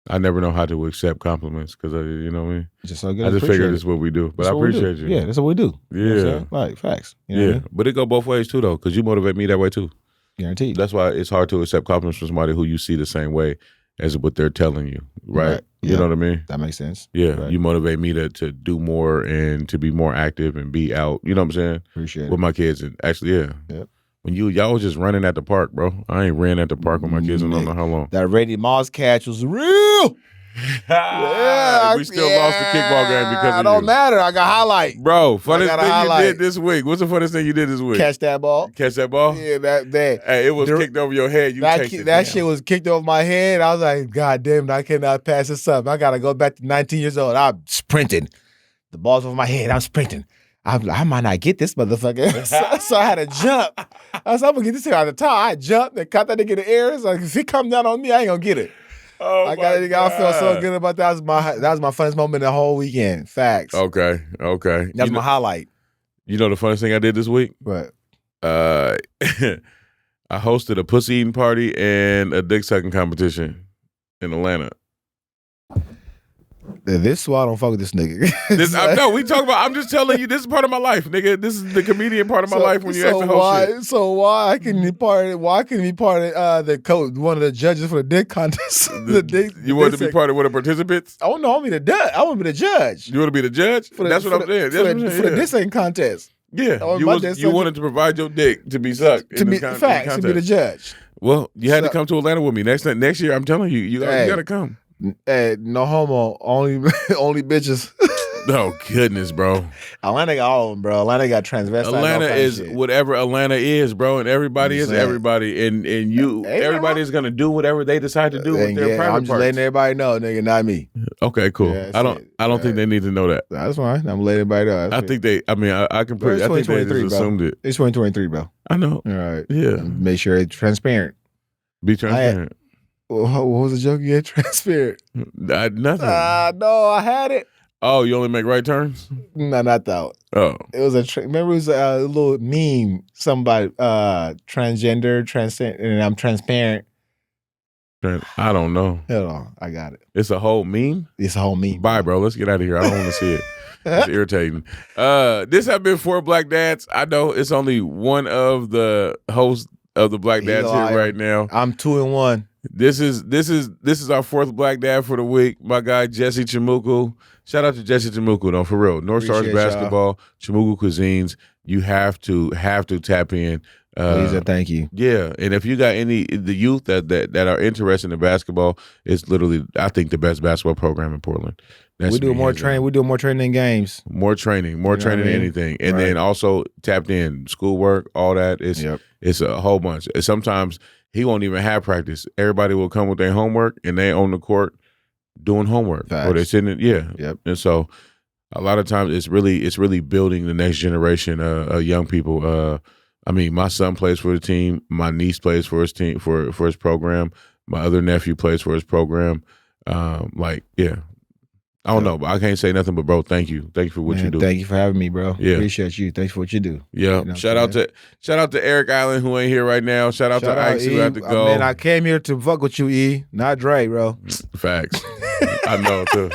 I never know how to accept compliments because, you know what I mean? Just so good. I just figured this is what we do. But I appreciate you. Yeah, that's what we do. Yeah. You know like, facts. You know what I mean? But it go both ways too, though, because you motivate me that way too. Guaranteed. That's why it's hard to accept compliments from somebody who you see the same way as what they're telling you, right? You know what I mean? That makes sense. Yeah. Right. You motivate me to do more and to be more active and be out, you know what I'm saying? Appreciate it. With my kids. And actually, Yep. When y'all was just running at the park, bro. I ain't ran at the park with my kids in I don't know how long. That Randy Moss catch was real. We still lost the kickball game because of you. It don't matter. I got highlight. Bro, funniest thing you did this week. What's the funniest thing you did this week? Catch that ball. Catch that ball? Yeah, that. Hey, it was kicked over your head. That shit was kicked over my head. I was like, God damn it, I cannot pass this up. I got to go back to 19 years old. I'm sprinting. The ball's over my head. I'm sprinting. I might not get this motherfucker. so I had to jump. I was like, I'm going to get this thing out of the top. I jumped and caught that nigga in the air. It's like, if he come down on me, I ain't going to get it. Oh, I felt so good about that. That was my funniest moment the whole weekend. Facts. Okay. That's my highlight. You know the funniest thing I did this week? What? I hosted a pussy eating party and a dick sucking competition in Atlanta. This is why I don't fuck with this nigga. No, we talk about. I'm just telling you, this is part of my life, nigga. This is the comedian part of my life. When you actually host shit. So why couldn't he be part of the coach, one of the judges for the dick contest? You want to be part of one of the participants? I want to be the judge. You want to be the judge? That's what I'm saying. For the dick sucking contest. Yeah, Oh, you my was dad's you such a- wanted to provide your dick to be sucked to in be this facts, to be the contest. judge. Well, you had to So- come to Atlanta with me next year. I'm telling you, you Hey. got to come. Hey, no homo, only bitches. Oh goodness, bro. Atlanta got all of them, bro. Atlanta got transvestites. Atlanta all kinds is of shit. whatever Atlanta is, bro, and everybody I'm is saying. everybody, and you, Ain't everybody is gonna do whatever they decide to do with And their yeah, private I'm just parts. letting everybody know, nigga, not me. Okay, cool. Yeah, I that's don't it. think they need to know that. That's fine. I'm letting everybody know. That's I it. think they. I mean, I can. Bro, it's I think they 2023, just bro. assumed it. It's 2023, bro. I know. All right. Yeah. Make sure it's transparent. Be transparent. What was the joke again? Transparent. Nothing. No, I had it. Oh, you only make right turns? No, not that one. Oh. It was remember it was a little meme. Somebody transgender, and I'm transparent. I don't know. Hold on, I got it. It's a whole meme? It's a whole meme. Bye, bro. Let's get out of here. I don't want to see it. It's irritating. This have been 4 Black Dads. I know it's only one of the hosts of the Black Dads here right now. I'm 2-1. This is our 4th Black Dad for the week. My guy Jesse Chimuku. Shout out to Jesse Chimuku, though, for real. North Stars Appreciate Basketball, Chimuku Cuisines. You have to tap in. Please and thank you. Yeah, and if you got the youth that are interested in basketball, it's literally, I think, the best basketball program in Portland. We do more training. We do more training than games. More training than anything, and then also tapped in schoolwork, all that. It's a whole bunch. And sometimes he won't even have practice. Everybody will come with their homework, and they on the court doing homework, or they're sitting. And so a lot of times it's really building the next generation of young people. I mean, my son plays for the team. My niece plays for his team for his program. My other nephew plays for his program. I don't know, but I can't say nothing but, bro, thank you for what you do. Thank you for having me, bro. Yeah, appreciate you. Thanks for what you do. Yeah, you know shout out to Eric Allen, who ain't here right now. Shout out to Ikes, who had to go. Man, I came here to fuck with you, E, not Dre, bro. Facts. I know too.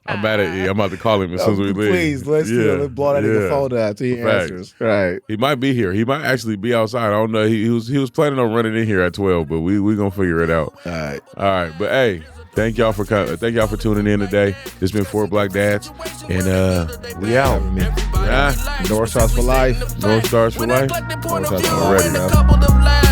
I'm mad at E. I'm about to call him as soon as we leave. Please, let's blow that nigga phone out till he answers. Right. He might be here. He might actually be outside. I don't know. He was planning on running in here at 12, but we gonna figure it out. All right. But hey, thank y'all for tuning in today. This been 4 Black Dads, and we out. North Stars for life. North Stars for life. North Stars for life.